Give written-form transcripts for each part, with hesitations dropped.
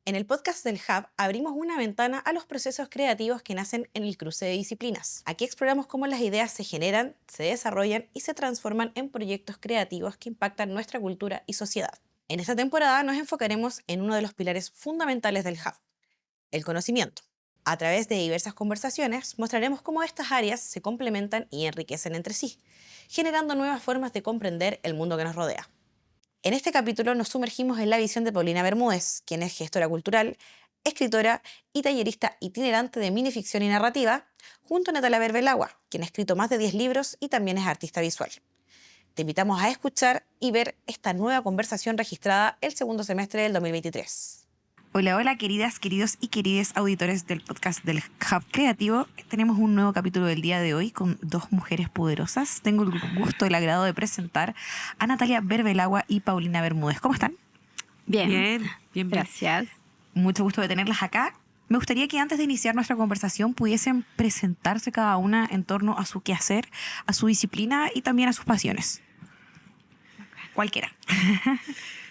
En el podcast del Hub abrimos una ventana a los procesos creativos que nacen en el cruce de disciplinas. Aquí exploramos cómo las ideas se generan, se desarrollan y se transforman en proyectos creativos que impactan nuestra cultura y sociedad. En esta temporada nos enfocaremos en uno de los pilares fundamentales del Hub, el conocimiento. A través de diversas conversaciones mostraremos cómo estas áreas se complementan y enriquecen entre sí, generando nuevas formas de comprender el mundo que nos rodea. En este capítulo nos sumergimos en la visión de Paulina Bermúdez, quien es gestora cultural, escritora y tallerista itinerante de minificción y narrativa, junto a Natalia Berbelagua, quien ha escrito más de 10 libros y también es artista visual. Te invitamos a escuchar y ver esta nueva conversación registrada el segundo semestre del 2023. Hola, hola, queridas, queridos y querides auditores del podcast del Hub Creativo. Tenemos un nuevo capítulo del día de hoy con dos mujeres poderosas. Tengo el gusto y el agrado de presentar a Natalia Berbelagua y Paulina Bermúdez. ¿Cómo están? Bien. Gracias. Mucho gusto de tenerlas acá. Me gustaría que antes de iniciar nuestra conversación pudiesen presentarse cada una en torno a su quehacer, a su disciplina y también a sus pasiones. Cualquiera.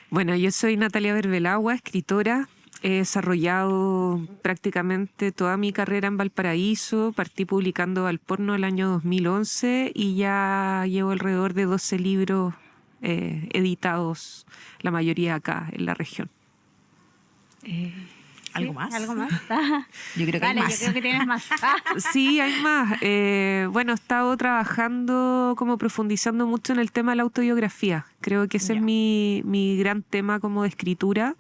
Bueno, yo soy Natalia Berbelagua, escritora. He desarrollado prácticamente toda mi carrera en Valparaíso. Partí publicando Valporno el año 2011 y ya llevo alrededor de 12 libros editados, la mayoría acá en la región. ¿Algo más? ¿Algo más? Yo creo que hay Dale, más. yo creo que tienes más. Sí, hay más. Bueno, he estado trabajando, como profundizando mucho en el tema de la autobiografía. Creo que ese es mi gran tema como de escritura.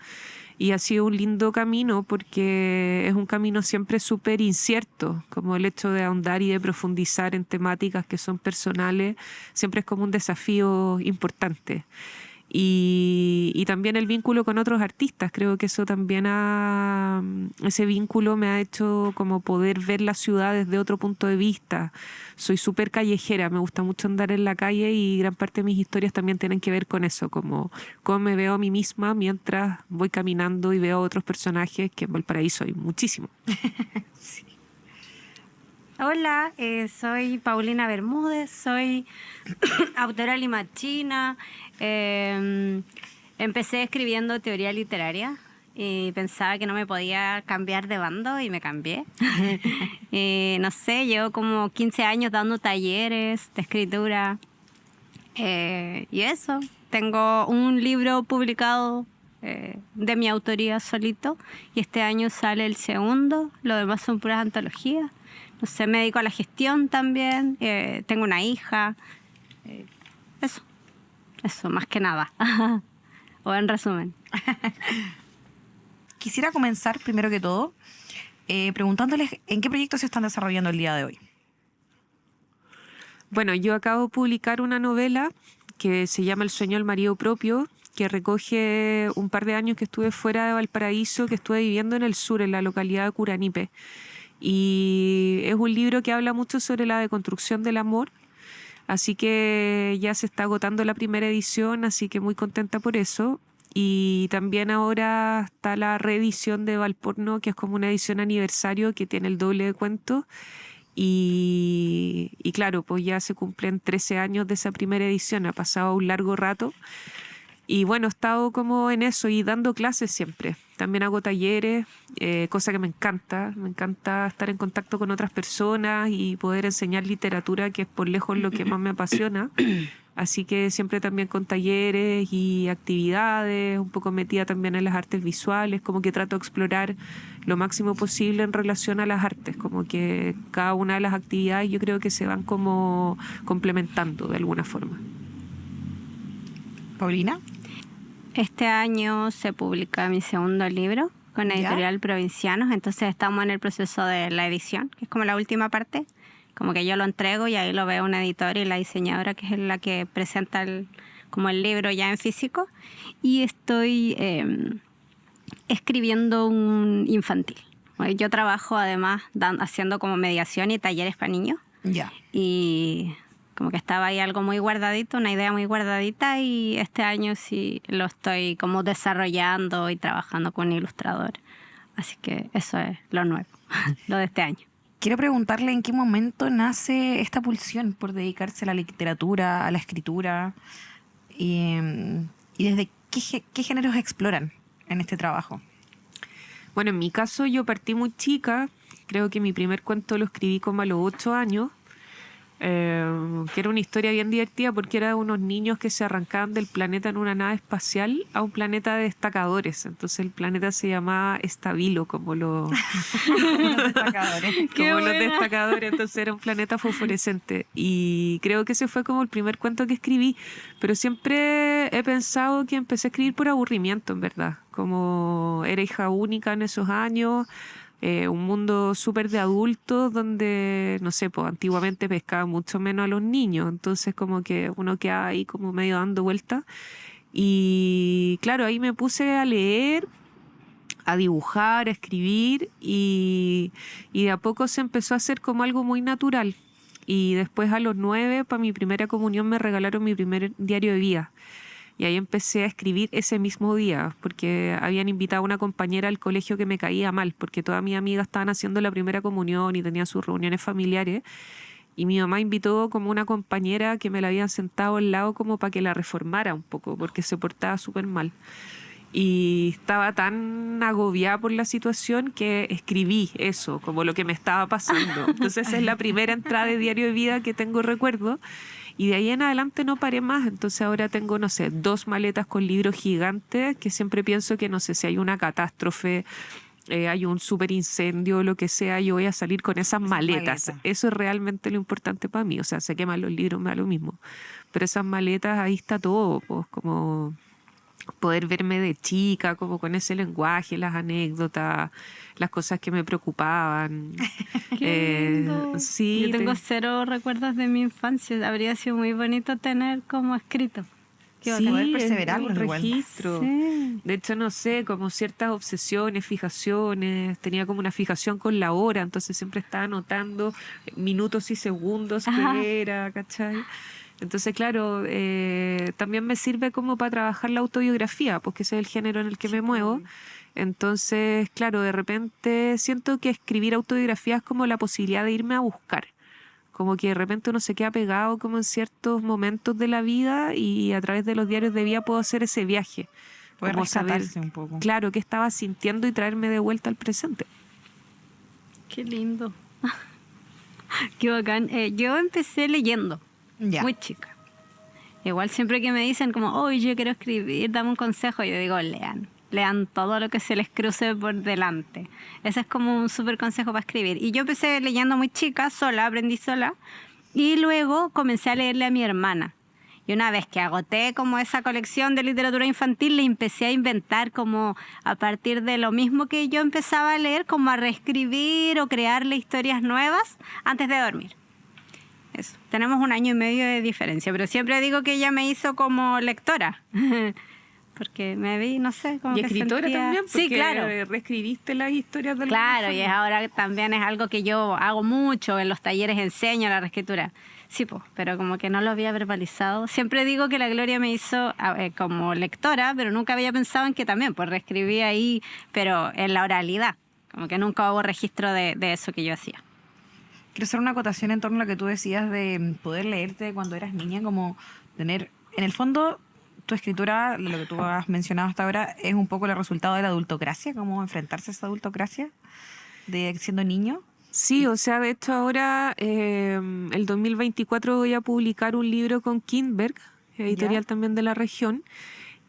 Y ha sido un lindo camino porque es un camino siempre súper incierto, como el hecho de ahondar y de profundizar en temáticas que son personales, siempre es como un desafío importante. Y también el vínculo con otros artistas, creo que eso también ese vínculo me ha hecho como poder ver la ciudad desde otro punto de vista. Soy súper callejera, me gusta mucho andar en la calle y gran parte de mis historias también tienen que ver con eso, como cómo me veo a mí misma mientras voy caminando y veo a otros personajes, que en Valparaíso hay muchísimo. Hola, soy Paulina Bermúdez, soy autora limachina. Empecé escribiendo teoría literaria y pensaba que no me podía cambiar de bando y me cambié. No sé, llevo como 15 años dando talleres de escritura y eso. Tengo un libro publicado de mi autoría solito y este año sale el segundo, lo demás son puras antologías. No sé, me dedico a la gestión también, tengo una hija, eso más que nada, o en resumen. Quisiera comenzar primero que todo preguntándoles en qué proyectos se están desarrollando el día de hoy. Bueno, yo acabo de publicar una novela que se llama El sueño del marido propio, que recoge un par de años que estuve fuera de Valparaíso, que estuve viviendo en el sur, en la localidad de Curanipe. Y es un libro que habla mucho sobre la deconstrucción del amor, así que ya se está agotando la primera edición, así que muy contenta por eso. Y también ahora está la reedición de Valporno, que es como una edición aniversario que tiene el doble de cuentos. Y claro, pues ya se cumplen 13 años de esa primera edición, ha pasado un largo rato. Y bueno, he estado como en eso y dando clases siempre. También hago talleres, cosa que me encanta. Me encanta estar en contacto con otras personas y poder enseñar literatura, que es por lejos lo que más me apasiona. Así que siempre también con talleres y actividades, un poco metida también en las artes visuales, como que trato de explorar lo máximo posible en relación a las artes, como que cada una de las actividades yo creo que se van como complementando de alguna forma. Paulina. Este año se publica mi segundo libro con la editorial Provincianos, entonces estamos en el proceso de la edición, que es como la última parte, como que yo lo entrego y ahí lo ve un editor y la diseñadora, que es la que presenta como el libro ya en físico, y estoy escribiendo un infantil. Bueno, yo trabajo además haciendo como mediación y talleres para niños. Y como que estaba ahí algo muy guardadito, una idea muy guardadita, y este año sí lo estoy como desarrollando y trabajando con un ilustrador. Así que eso es lo nuevo, lo de este año. Quiero preguntarle en qué momento nace esta pulsión por dedicarse a la literatura, a la escritura, y desde qué géneros exploran en este trabajo. Bueno, en mi caso yo partí muy chica, creo que mi primer cuento lo escribí como a los 8 años, que era una historia bien divertida porque era de unos niños que se arrancaban del planeta en una nave espacial a un planeta de destacadores. Entonces el planeta se llamaba Estabilo, como los, Los destacadores. Qué como los buena. destacadores. Entonces era un planeta fosforescente. Y creo que ese fue como el primer cuento que escribí. Pero siempre he pensado que empecé a escribir por aburrimiento, en verdad. Como era hija única en esos años. Un mundo súper de adultos donde, no sé, pues antiguamente pescaba mucho menos a los niños, entonces como que uno queda ahí como medio dando vueltas. Y claro, ahí me puse a leer, a dibujar, a escribir y de a poco se empezó a hacer como algo muy natural. Y después a los 9, para mi primera comunión, me regalaron mi primer diario de vida. Y ahí empecé a escribir ese mismo día, porque habían invitado a una compañera al colegio que me caía mal, porque todas mis amigas estaban haciendo la primera comunión y tenían sus reuniones familiares. Y mi mamá invitó como una compañera que me la habían sentado al lado como para que la reformara un poco, porque se portaba súper mal. Y estaba tan agobiada por la situación que escribí eso, como lo que me estaba pasando. Entonces esa es la primera entrada de diario de vida que tengo recuerdo. Y de ahí en adelante no paré más. Entonces ahora tengo, no sé, 2 maletas con libros gigantes que siempre pienso que, no sé, si hay una catástrofe, hay un súper incendio, lo que sea, yo voy a salir con esas maletas. maletas. Eso es realmente lo importante para mí. O sea, se queman los libros, me da lo mismo. Pero esas maletas, ahí está todo, pues como poder verme de chica, como con ese lenguaje, las anécdotas, las cosas que me preocupaban. Qué lindo. Sí, Yo tengo 0 recuerdos de mi infancia. Habría sido muy bonito tener como escrito. Qué sí, bacán. poder es perseverarlos un igual. registro. Sí. De hecho, no sé, como ciertas obsesiones, fijaciones, tenía como una fijación con la hora, entonces siempre estaba anotando minutos y segundos Ajá. que era, ¿cachai? Entonces, claro, también me sirve como para trabajar la autobiografía, porque ese es el género en el que me muevo. Entonces, claro, de repente siento que escribir autobiografía es como la posibilidad de irme a buscar. Como que de repente uno se queda pegado como en ciertos momentos de la vida y a través de los diarios de vida puedo hacer ese viaje. Poder Como saber, rescatarse un poco. claro, qué estaba sintiendo y traerme de vuelta al presente. Qué lindo. Qué bacán. Yo empecé leyendo, Ya. muy chica. Igual siempre que me dicen como, oh, yo quiero escribir, dame un consejo, yo digo, lean. Lean todo lo que se les cruce por delante. Ese es como un súper consejo para escribir. Y yo empecé leyendo muy chica, sola, aprendí sola. Y luego comencé a leerle a mi hermana. Y una vez que agoté como esa colección de literatura infantil, le empecé a inventar como a partir de lo mismo que yo empezaba a leer, como a reescribir o crearle historias nuevas antes de dormir. Eso. Tenemos 1 año y medio de diferencia, pero siempre digo que ella me hizo como lectora. Porque me vi, no sé, como Y que escritora sentía... también, porque Sí, claro. reescribiste las historias de alguna Claro, y forma. ahora también es algo que yo hago mucho, en los talleres enseño la reescritura. Sí, pues, pero como que no lo había verbalizado. Siempre digo que la Gloria me hizo como lectora, pero nunca había pensado en que también, pues reescribí ahí, pero en la oralidad. Como que nunca hubo registro de eso que yo hacía. Quiero hacer una acotación en torno a lo que tú decías de poder leerte cuando eras niña, como tener, en el fondo, tu escritura, lo que tú has mencionado hasta ahora, es un poco el resultado de la adultocracia, como enfrentarse a esa adultocracia de siendo niño. Sí, o sea, de hecho ahora, el 2024 voy a publicar un libro con Kindberg, editorial ¿Ya? también de la región,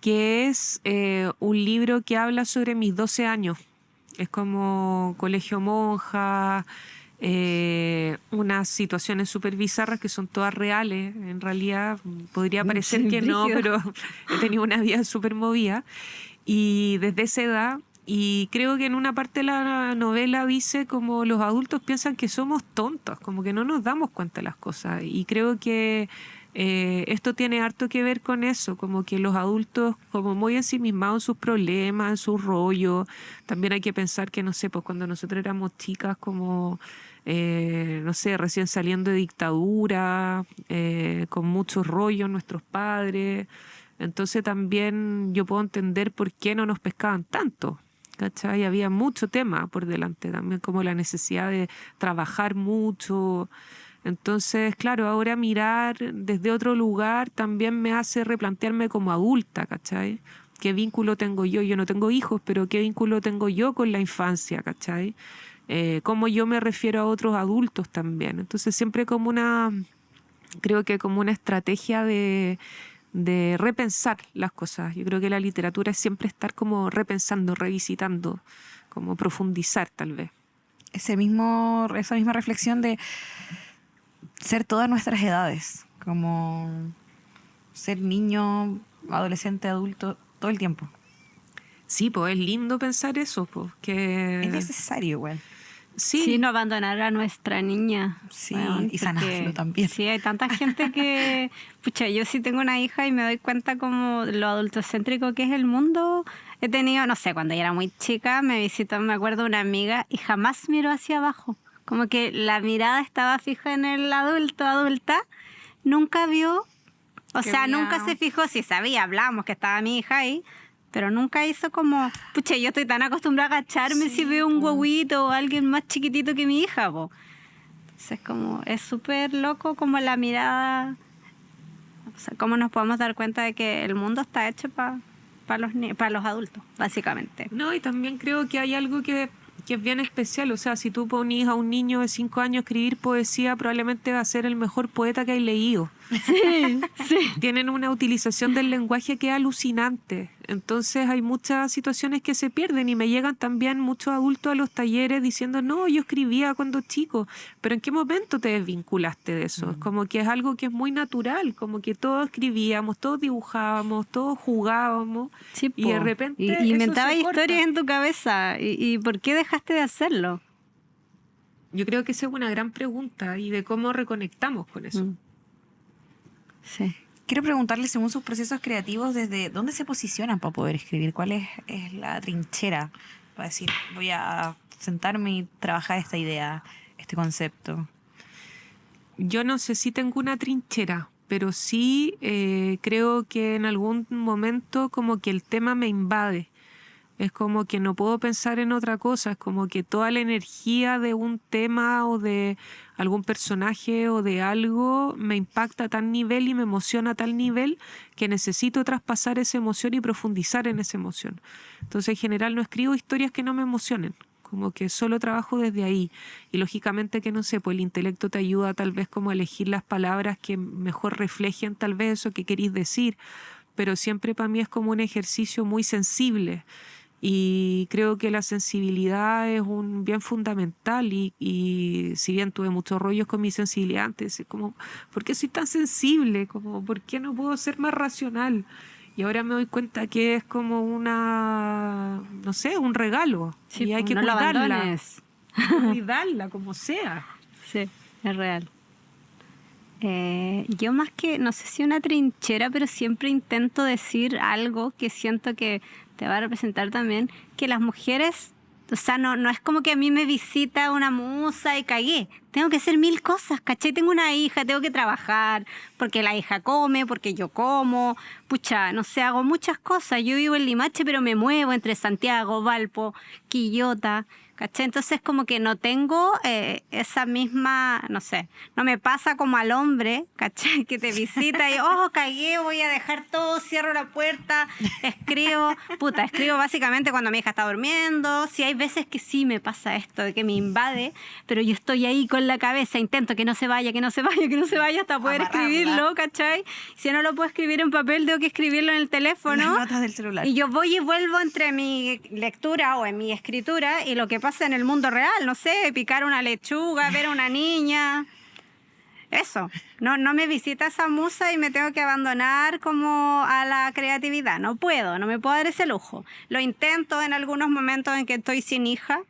que es un libro que habla sobre mis 12 años. Es como colegio monja, unas situaciones súper bizarras que son todas reales. En realidad podría parecer Sí, que no, brígido. pero he tenido una vida súper movida. Y desde esa edad, y creo que en una parte de la novela dice como los adultos piensan que somos tontos, como que no nos damos cuenta de las cosas. Y creo que esto tiene harto que ver con eso, como que los adultos como muy ensimismados en sus problemas, en sus rollos. También hay que pensar que, no sé, pues cuando nosotros éramos chicas como, no sé, recién saliendo de dictadura, con muchos rollos nuestros padres. Entonces también yo puedo entender por qué no nos pescaban tanto. ¿Cachai? Había mucho tema por delante también, como la necesidad de trabajar mucho. Entonces, claro, ahora mirar desde otro lugar también me hace replantearme como adulta, ¿cachai? ¿Qué vínculo tengo yo? Yo no tengo hijos, pero ¿qué vínculo tengo yo con la infancia, cachai? Cómo yo me refiero a otros adultos también. Entonces siempre creo que como una estrategia de repensar las cosas. Yo creo que la literatura es siempre estar como repensando, revisitando, como profundizar tal vez. Esa misma reflexión de ser todas nuestras edades, como ser niño, adolescente, adulto, todo el tiempo. Sí, pues es lindo pensar eso, pues, que... Es necesario igual. Sí, no abandonar a nuestra niña. Sí, weón, y sanarlo porque también. Sí, hay tanta gente que... Pucha, yo sí tengo una hija y me doy cuenta como lo adultocéntrico que es el mundo. He tenido, no sé, cuando yo era muy chica, me visitó, me acuerdo, una amiga y jamás miró hacia abajo. Como que la mirada estaba fija en el adulto, adulta. Nunca vio, o Que sea, había- nunca se fijó, si sabía, hablamos que estaba mi hija ahí, pero nunca hizo como, pucha, yo estoy tan acostumbrada a agacharme si veo un huevito o alguien más chiquitito que mi hija, po. Entonces, como, es súper loco como la mirada, o sea, cómo nos podemos dar cuenta de que el mundo está hecho para los adultos, básicamente. No, y también creo que hay algo que es bien especial. O sea, si tú pones a un niño de 5 años a escribir poesía, probablemente va a ser el mejor poeta que hay leído. Sí, sí. Tienen una utilización del lenguaje que es alucinante. Entonces hay muchas situaciones que se pierden y me llegan también muchos adultos a los talleres diciendo, no, yo escribía cuando chico, pero ¿en qué momento te desvinculaste de eso? Es como que es algo que es muy natural, como que todos escribíamos, todos dibujábamos, todos jugábamos Sí, y de po. repente Y eso inventabas se corta. historias en tu cabeza. ¿Y por qué dejaste de hacerlo? Yo creo que esa es una gran pregunta y de cómo reconectamos con eso. Sí. Quiero preguntarle, según sus procesos creativos, ¿desde dónde se posicionan para poder escribir? ¿Cuál es la trinchera para decir, voy a sentarme y trabajar esta idea, este concepto? Yo no sé si tengo una trinchera, pero sí creo que en algún momento como que el tema me invade. Es como que no puedo pensar en otra cosa, es como que toda la energía de un tema o de algún personaje o de algo me impacta a tal nivel y me emociona a tal nivel que necesito traspasar esa emoción y profundizar en esa emoción. Entonces, en general no escribo historias que no me emocionen, como que solo trabajo desde ahí. Y lógicamente que no sé, pues el intelecto te ayuda tal vez como a elegir las palabras que mejor reflejen tal vez eso que querís decir, pero siempre para mí es como un ejercicio muy sensible. Y creo que la sensibilidad es un bien fundamental y si bien tuve muchos rollos con mi sensibilidad antes, es como, ¿por qué soy tan sensible? Como, ¿por qué no puedo ser más racional? Y ahora me doy cuenta que es como no sé, un regalo. Sí, y hay po, que no lo cuidarla. abandones. Hay que cuidarla como sea. Sí, es real. Yo más que, no sé si una trinchera, pero siempre intento decir algo que siento que te va a representar también, que las mujeres, o sea, no es como que a mí me visita una musa y cagué. Tengo que hacer 1000 cosas, ¿cachai? Tengo una hija, tengo que trabajar, porque la hija come, porque yo como, pucha, no sé, hago muchas cosas. Yo vivo en Limache, pero me muevo entre Santiago, Valpo, Quillota, ¿cachai? Entonces como que no tengo esa misma, no sé, no me pasa como al hombre, ¿cachai? Que te visita y, oh, cagué, voy a dejar todo, cierro la puerta, escribo básicamente cuando mi hija está durmiendo. Sí, hay veces que sí me pasa esto, de que me invade, pero yo estoy ahí con la cabeza, intento que no se vaya, que no se vaya, que no se vaya hasta poder Amarrarla. escribirlo, ¿cachai? Si no lo puedo escribir en papel, tengo que escribirlo en el teléfono. Las notas del celular. Y yo voy y vuelvo entre mi lectura o en mi escritura y lo que pasa en el mundo real, no sé, picar una lechuga, ver a una niña. Eso, no me visita esa musa y me tengo que abandonar como a la creatividad. No puedo, no me puedo dar ese lujo. Lo intento en algunos momentos en que estoy sin hija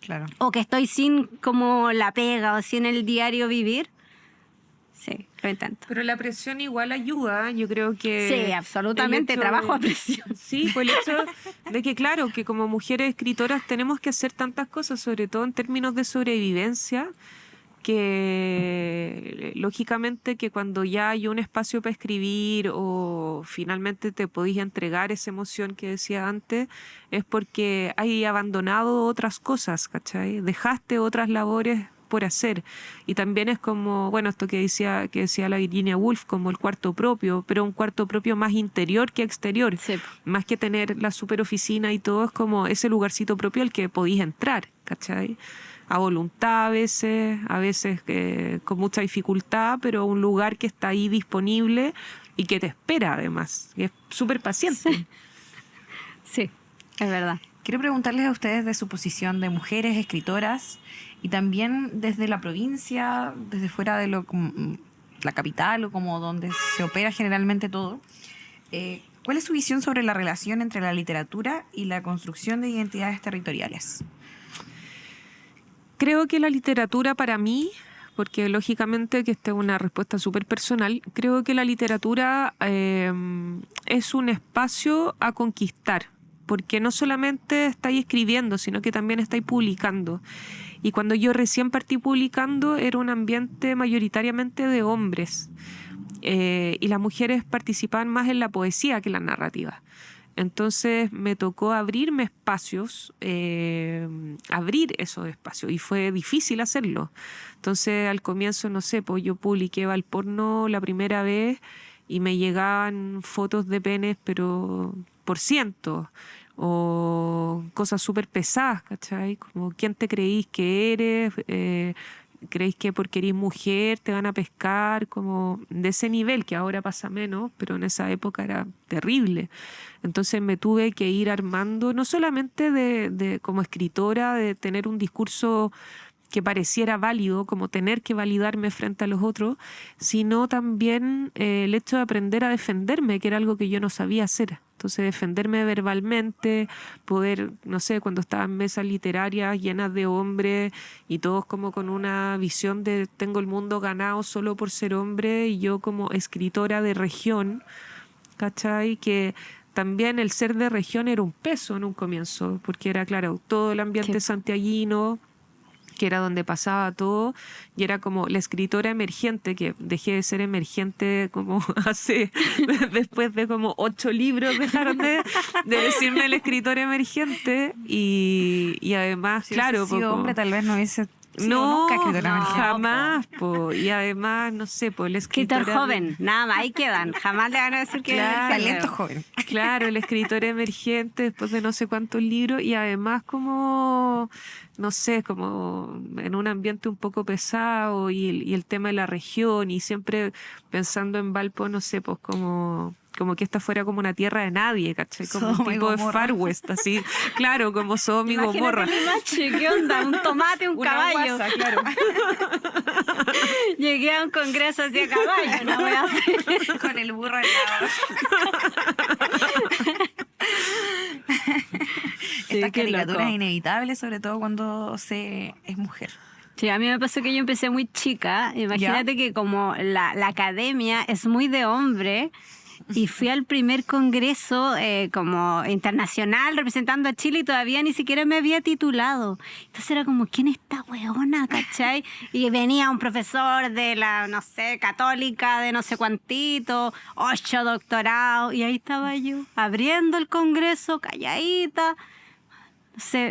Claro. o que estoy sin como la pega o sin el diario vivir. Sí, lo intento. Pero la presión igual ayuda, yo creo que... Sí, absolutamente, el hecho trabajo a de- presión. Sí, pues el hecho de que, claro, que como mujeres escritoras tenemos que hacer tantas cosas, sobre todo en términos de sobrevivencia, que lógicamente que cuando ya hay un espacio para escribir o finalmente te podéis entregar esa emoción que decía antes, es porque hay abandonado otras cosas, ¿cachai? Dejaste otras labores por hacer. Y también es como, bueno, esto que decía la Virginia Woolf, como el cuarto propio, pero un cuarto propio más interior que exterior. Sí. Más que tener la super oficina y todo, es como ese lugarcito propio al que podís entrar, ¿cachai? A voluntad a veces con mucha dificultad, pero un lugar que está ahí disponible y que te espera además, y es súper paciente. Sí, es verdad. Quiero preguntarles a ustedes de su posición de mujeres escritoras y también desde la provincia, desde fuera de la capital o como donde se opera generalmente todo. ¿Cuál es su visión sobre la relación entre la literatura y la construcción de identidades territoriales? Creo que la literatura para mí, porque lógicamente que esta es una respuesta súper personal, creo que la literatura es un espacio a conquistar, porque no solamente estáis escribiendo, sino que también estáis publicando. Y cuando yo recién partí publicando era un ambiente mayoritariamente de hombres, y las mujeres participaban más en la poesía que en la narrativa. Entonces me tocó abrirme espacios, abrir esos espacios, y fue difícil hacerlo. Entonces al comienzo, no sé, pues yo publiqué Valporno la primera vez y me llegaban fotos de penes, pero por cientos, o cosas súper pesadas, ¿cachai? Como, ¿quién te creís que eres? ¿Creéis que porque eres mujer te van a pescar? Como de ese nivel, que ahora pasa menos, pero en esa época era terrible. Entonces me tuve que ir armando, no solamente como escritora, de tener un discurso que pareciera válido, como tener que validarme frente a los otros, sino también el hecho de aprender a defenderme, que era algo que yo no sabía hacer. Entonces defenderme verbalmente, poder, no sé, cuando estaba en mesas literarias llenas de hombres y todos como con una visión de tengo el mundo ganado solo por ser hombre, y yo como escritora de región, ¿cachai? Que también el ser de región era un peso en un comienzo, porque era, claro, todo el ambiente santiaguino, que era donde pasaba todo, y era como la escritora emergente, que dejé de ser emergente como después de como 8 libros dejaron de decirme el escritor emergente, y además, Si claro, hubiese sido hombre, tal vez no hubiese sido nunca escritora emergente. jamás, y además, no sé, la escritora... Escritor joven, nada más, ahí quedan. Jamás le van a decir que Claro. es Talento joven. Claro, el escritor emergente después de no sé cuántos libros, y además como, no sé, como en un ambiente un poco pesado, y el tema de la región, y siempre pensando en Valpo, no sé, pues como que esta fuera como una tierra de nadie, ¿cachai? Como Sodoma un y tipo de Gomorra. Far West, así, claro, como Sodoma y Gomorra. Imagínate el Limache, ¿qué onda? Un tomate, un Una caballo. guasa, claro. Llegué a un congreso hacia caballo, no voy a hacer. Con el burro al lado. Sí, Estas qué caricaturas loco. inevitables, sobre todo cuando se es mujer. Sí, a mí me pasó que yo empecé muy chica. Imagínate que como la academia es muy de hombre, y fui al primer congreso como internacional representando a Chile, y todavía ni siquiera me había titulado. Entonces era como, ¿quién es esta weona? ¿Cachai? Y venía un profesor de la, no sé, católica, de no sé cuantito, 8 doctorados, y ahí estaba yo, abriendo el congreso, calladita.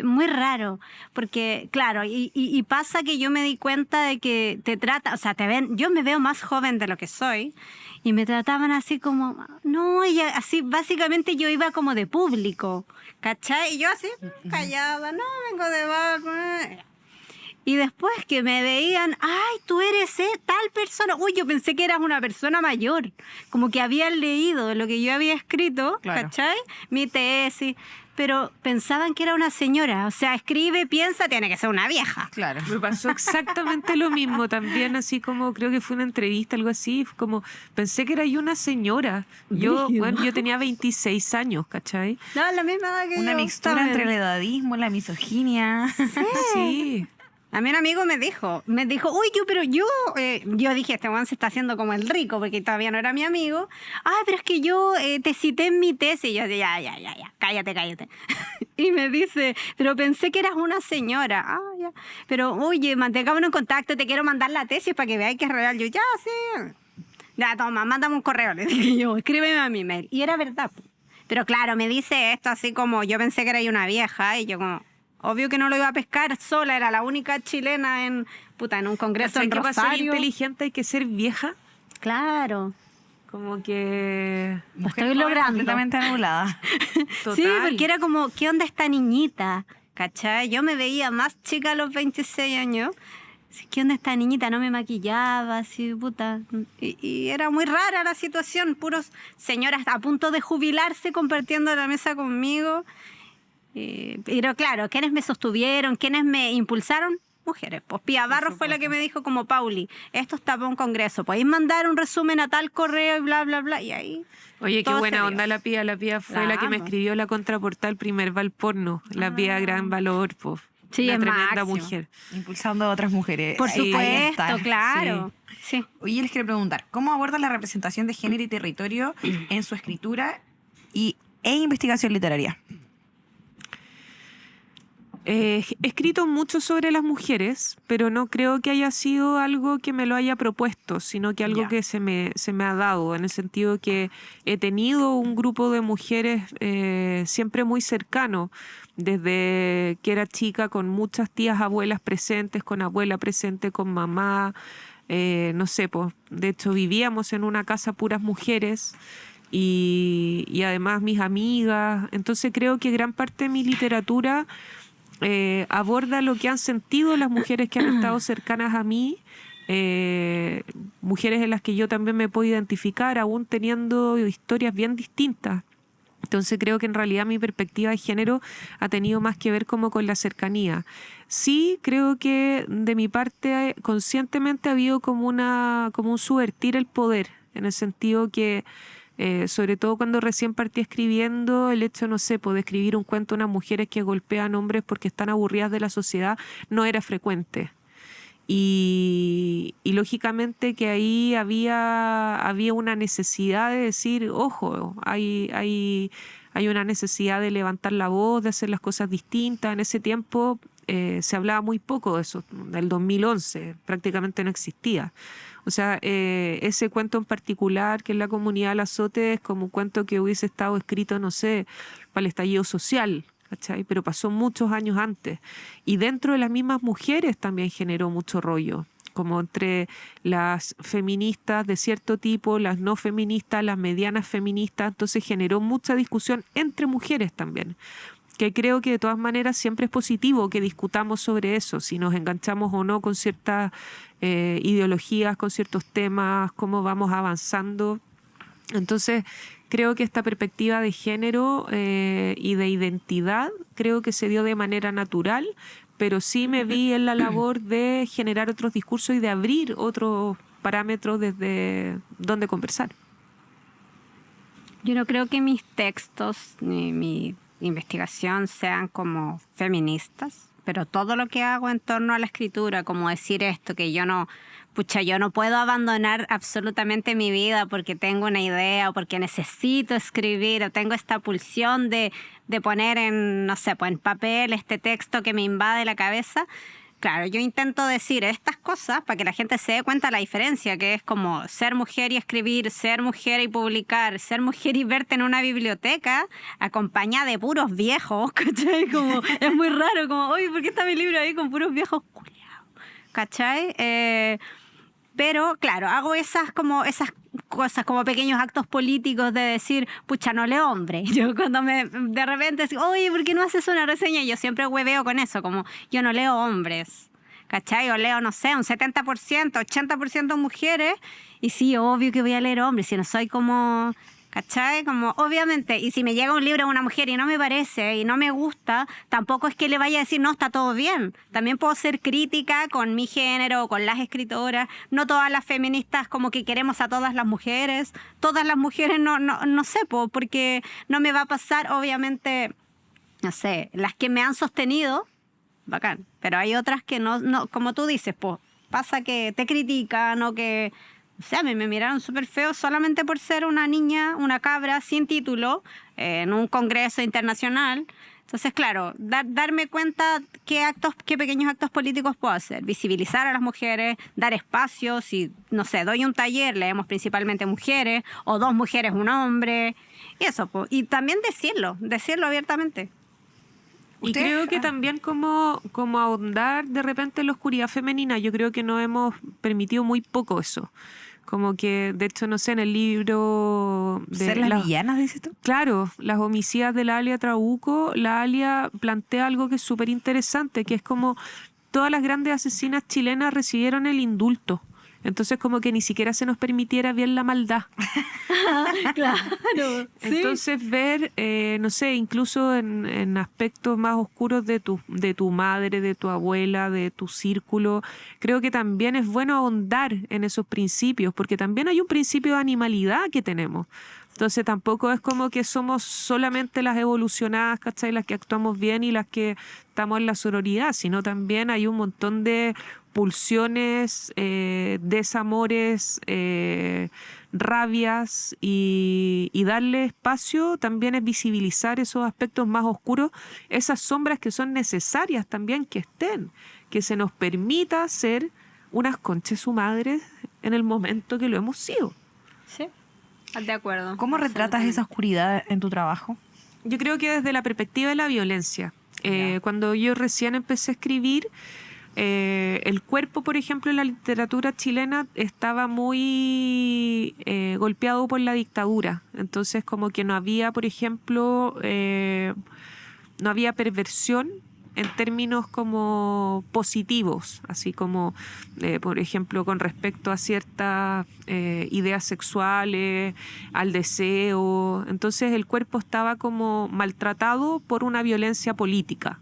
Muy raro, porque claro, y pasa que yo me di cuenta de que te trata, o sea, yo me veo más joven de lo que soy, y me trataban así como, no, y así básicamente yo iba como de público, ¿cachai? Y yo así callada, no, vengo de abajo. Y después que me veían, ay, tú eres tal persona. Uy, yo pensé que eras una persona mayor, como que habían leído lo que yo había escrito, Claro. ¿cachai? Mi tesis. Pero pensaban que era una señora. O sea, escribe, piensa, tiene que ser una vieja. Claro. Me pasó exactamente lo mismo también, así como creo que fue una entrevista, algo así, fue como pensé que era yo una señora. Yo tenía 26 años, ¿cachai? No, la misma edad que Una yo mixtura también. entre el edadismo, la misoginia. Sí. A mí un amigo me dijo, uy, yo dije, este weón se está haciendo como el rico, porque todavía no era mi amigo. Ah, pero es que yo te cité en mi tesis. Y yo decía, ya, cállate. Y me dice, pero pensé que eras una señora. Ah, ya. Pero, oye, mantengámonos en contacto, te quiero mandar la tesis para que veáis que es real. Yo, ya, sí. Ya, toma, mándame un correo. Le dije yo, escríbeme a mi mail. Y era verdad. Pero claro, me dice esto así como, yo pensé que era una vieja, y yo como... Obvio que no lo iba a pescar sola, era la única chilena en un congreso en ¿Qué para ser Rosario. inteligente hay que ser vieja? Claro. Como que... Lo Mujer estoy joven logrando. completamente anulada. Total. Sí, porque era como, ¿qué onda esta niñita? ¿Cachai? Yo me veía más chica a los 26 años. ¿Qué onda esta niñita? No me maquillaba, así, puta. Y era muy rara la situación. Puros señoras a punto de jubilarse compartiendo la mesa conmigo. Pero claro, ¿quiénes me sostuvieron? ¿Quiénes me impulsaron? Mujeres. Pues Pía Barros fue la que me dijo como, Pauli, esto está para un congreso. Podéis mandar un resumen a tal correo y bla, bla, bla. Y ahí... Oye, qué todo se buena dio. onda la Pía. La Pía fue La la que me amo. escribió la contraportada del primer Val Porno. La Pía, gran valor, pues. Sí, Una es tremenda máximo. mujer. Impulsando a otras mujeres. Por Ahí supuesto, está. claro. Sí. Oye, les quiero preguntar, ¿cómo abordan la representación de género y territorio en su escritura e investigación literaria? He escrito mucho sobre las mujeres, pero no creo que haya sido algo que me lo haya propuesto, sino que algo Ya. que se me ha dado, en el sentido que he tenido un grupo de mujeres siempre muy cercano, desde que era chica, con muchas tías, abuelas presentes, con abuela presente, con mamá, no sé, pues, de hecho vivíamos en una casa puras mujeres. Y además mis amigas, entonces creo que gran parte de mi literatura aborda lo que han sentido las mujeres que han estado cercanas a mí, mujeres en las que yo también me puedo identificar, aún teniendo historias bien distintas. Entonces creo que en realidad mi perspectiva de género ha tenido más que ver como con la cercanía. Sí, creo que de mi parte conscientemente ha habido como un subvertir el poder, en el sentido que sobre todo cuando recién partí escribiendo, el hecho, no sé, de escribir un cuento a unas mujeres que golpean hombres porque están aburridas de la sociedad no era frecuente. Y lógicamente que ahí había una necesidad de decir, ojo, hay una necesidad de levantar la voz, de hacer las cosas distintas. En ese tiempo se hablaba muy poco de eso, del 2011 prácticamente no existía. O sea, ese cuento en particular, que es La Comunidad del Azote, es como un cuento que hubiese estado escrito, no sé, para el estallido social, ¿cachai? Pero pasó muchos años antes. Y dentro de las mismas mujeres también generó mucho rollo, como entre las feministas de cierto tipo, las no feministas, las medianas feministas. Entonces generó mucha discusión entre mujeres también, que creo que de todas maneras siempre es positivo que discutamos sobre eso, si nos enganchamos o no con ciertas ideologías, con ciertos temas, cómo vamos avanzando. Entonces, creo que esta perspectiva de género y de identidad creo que se dio de manera natural, pero sí me vi en la labor de generar otros discursos y de abrir otros parámetros desde donde conversar. Yo no creo que mis textos ni mi investigación sean como feministas, pero todo lo que hago en torno a la escritura, como decir esto, que yo no puedo abandonar absolutamente mi vida porque tengo una idea o porque necesito escribir o tengo esta pulsión de poner en, no sé, pues en papel este texto que me invade la cabeza. Claro, yo intento decir estas cosas para que la gente se dé cuenta de la diferencia, que es como ser mujer y escribir, ser mujer y publicar, ser mujer y verte en una biblioteca acompañada de puros viejos, ¿cachai? Como, es muy raro, como, oye, ¿por qué está mi libro ahí con puros viejos culiados? ¿Cachai? Pero, claro, hago esas cosas como pequeños actos políticos de decir, pucha, no leo hombre. Yo cuando de repente digo, oye, ¿por qué no haces una reseña? Yo siempre hueveo con eso, como yo no leo hombres, ¿cachai? O leo, no sé, un 70%, 80% mujeres, y sí, obvio que voy a leer hombres, si no soy como... ¿Cachai? Como, obviamente, y si me llega un libro de una mujer y no me parece y no me gusta, tampoco es que le vaya a decir, no, está todo bien. También puedo ser crítica con mi género, con las escritoras. No todas las feministas como que queremos a todas las mujeres. Todas las mujeres no sé, porque no me va a pasar, obviamente, no sé, las que me han sostenido, bacán. Pero hay otras que no como tú dices, pues, pasa que te critican o que... O sea, a mí me miraron súper feo solamente por ser una niña, una cabra sin título, en un congreso internacional. Entonces, claro, darme cuenta qué pequeños actos políticos puedo hacer. Visibilizar a las mujeres, dar espacios. Si, no sé, doy un taller, leemos principalmente mujeres, o 2 mujeres, un hombre. Y eso, y también decirlo abiertamente. Y creo que también como ahondar de repente en la oscuridad femenina, yo creo que nos hemos permitido muy poco eso. Como que, de hecho, no sé, en el libro de ¿Ser las villanas, dices tú? Claro, las homicidas de la Alia Trabuco, la Alia plantea algo que es súper interesante, que es como todas las grandes asesinas chilenas recibieron el indulto. Entonces como que ni siquiera se nos permitiera ver la maldad. Claro. Entonces ver, no sé, incluso en aspectos más oscuros de tu madre, de tu abuela, de tu círculo, creo que también es bueno ahondar en esos principios, porque también hay un principio de animalidad que tenemos. Entonces tampoco es como que somos solamente las evolucionadas, ¿cachai? Las que actuamos bien y las que estamos en la sororidad, sino también hay un montón de pulsiones, desamores, rabias y darle espacio también es visibilizar esos aspectos más oscuros, esas sombras que son necesarias también que estén, que se nos permita ser unas conches su madre en el momento que lo hemos sido. Sí, de acuerdo. ¿Cómo retratas esa oscuridad en tu trabajo? Yo creo que desde la perspectiva de la violencia. Cuando yo recién empecé a escribir, el cuerpo, por ejemplo, en la literatura chilena estaba muy golpeado por la dictadura. Entonces, como que no había, por ejemplo, no había perversión en términos como positivos, así como, por ejemplo, con respecto a ciertas ideas sexuales, al deseo. Entonces el cuerpo estaba como maltratado por una violencia política.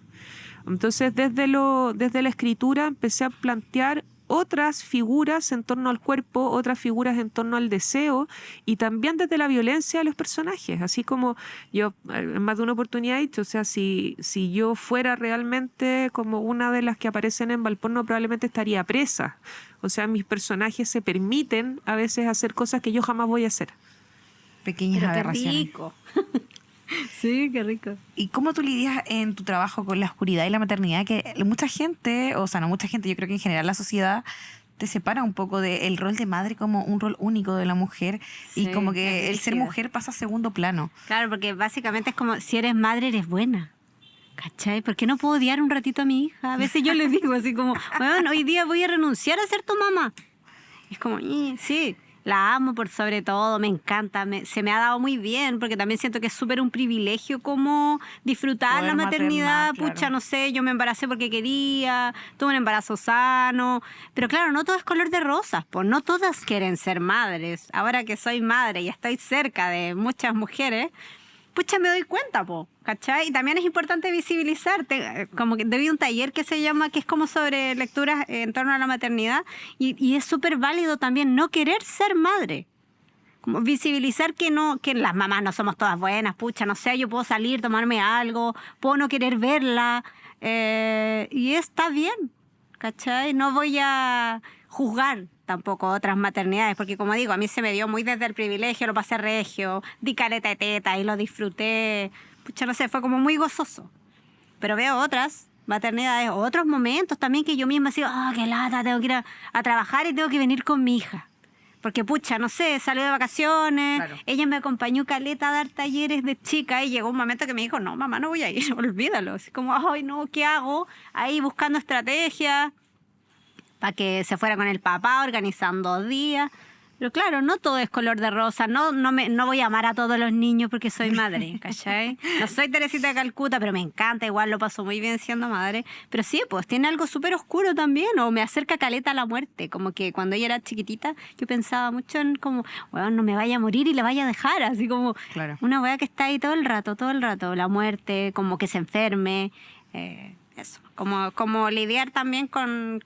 Entonces desde la escritura empecé a plantear otras figuras en torno al cuerpo, otras figuras en torno al deseo y también desde la violencia de los personajes. Así como yo en más de una oportunidad he dicho, o sea, si yo fuera realmente como una de las que aparecen en Valporno, probablemente estaría presa. O sea, mis personajes se permiten a veces hacer cosas que yo jamás voy a hacer. Pequeñas Pero qué aberraciones. rico. Sí, qué rico. ¿Y cómo tú lidias en tu trabajo con la oscuridad y la maternidad? Que mucha gente, o sea, no mucha gente, yo creo que en general la sociedad te separa un poco del rol de madre como un rol único de la mujer y Sí, como es que el ser brígido. mujer pasa a segundo plano. Claro, porque básicamente es como si eres madre, eres buena. ¿Cachai? ¿Por qué no puedo odiar un ratito a mi hija? A veces yo les digo así como, bueno, hoy día voy a renunciar a ser tu mamá. Y es como, sí, la amo por sobre todo, me encanta, se me ha dado muy bien, porque también siento que es súper un privilegio como disfrutar Poder la maternidad. maternar, claro. Pucha, no sé, yo me embaracé porque quería, tuve un embarazo sano, pero claro, no todo es color de rosas, pues no todas quieren ser madres. Ahora que soy madre y estoy cerca de muchas mujeres, pucha, me doy cuenta, po, ¿cachai? Y también es importante visibilizarte, como que debí un taller que se llama, que es como sobre lecturas en torno a la maternidad, y es súper válido también no querer ser madre. Como visibilizar que no, que las mamás no somos todas buenas, pucha, no sé, yo puedo salir, tomarme algo, puedo no querer verla, y está bien, ¿cachai? No voy a juzgar tampoco otras maternidades, porque como digo, a mí se me dio muy desde el privilegio, lo pasé regio, di caleta de teta y lo disfruté, pucha, no sé, fue como muy gozoso. Pero veo otras maternidades, otros momentos también que yo misma digo, qué lata, tengo que ir a trabajar y tengo que venir con mi hija. Porque, pucha, no sé, salió de vacaciones, Claro. ella me acompañó caleta a dar talleres de chica y llegó un momento que me dijo, no, mamá, no voy a ir, olvídalo. Así como, ay, no, ¿qué hago? Ahí buscando estrategias para que se fuera con el papá, organizando días. Pero claro, no todo es color de rosa, no voy a amar a todos los niños porque soy madre, ¿cachai? No soy Teresita de Calcuta, pero me encanta, igual lo paso muy bien siendo madre. Pero sí, pues tiene algo súper oscuro también, o me acerca caleta a la muerte. Como que cuando ella era chiquitita, yo pensaba mucho en como, bueno, no me vaya a morir y le vaya a dejar, así como Claro. una weá que está ahí todo el rato, la muerte, como que se enferme, eso, como lidiar también con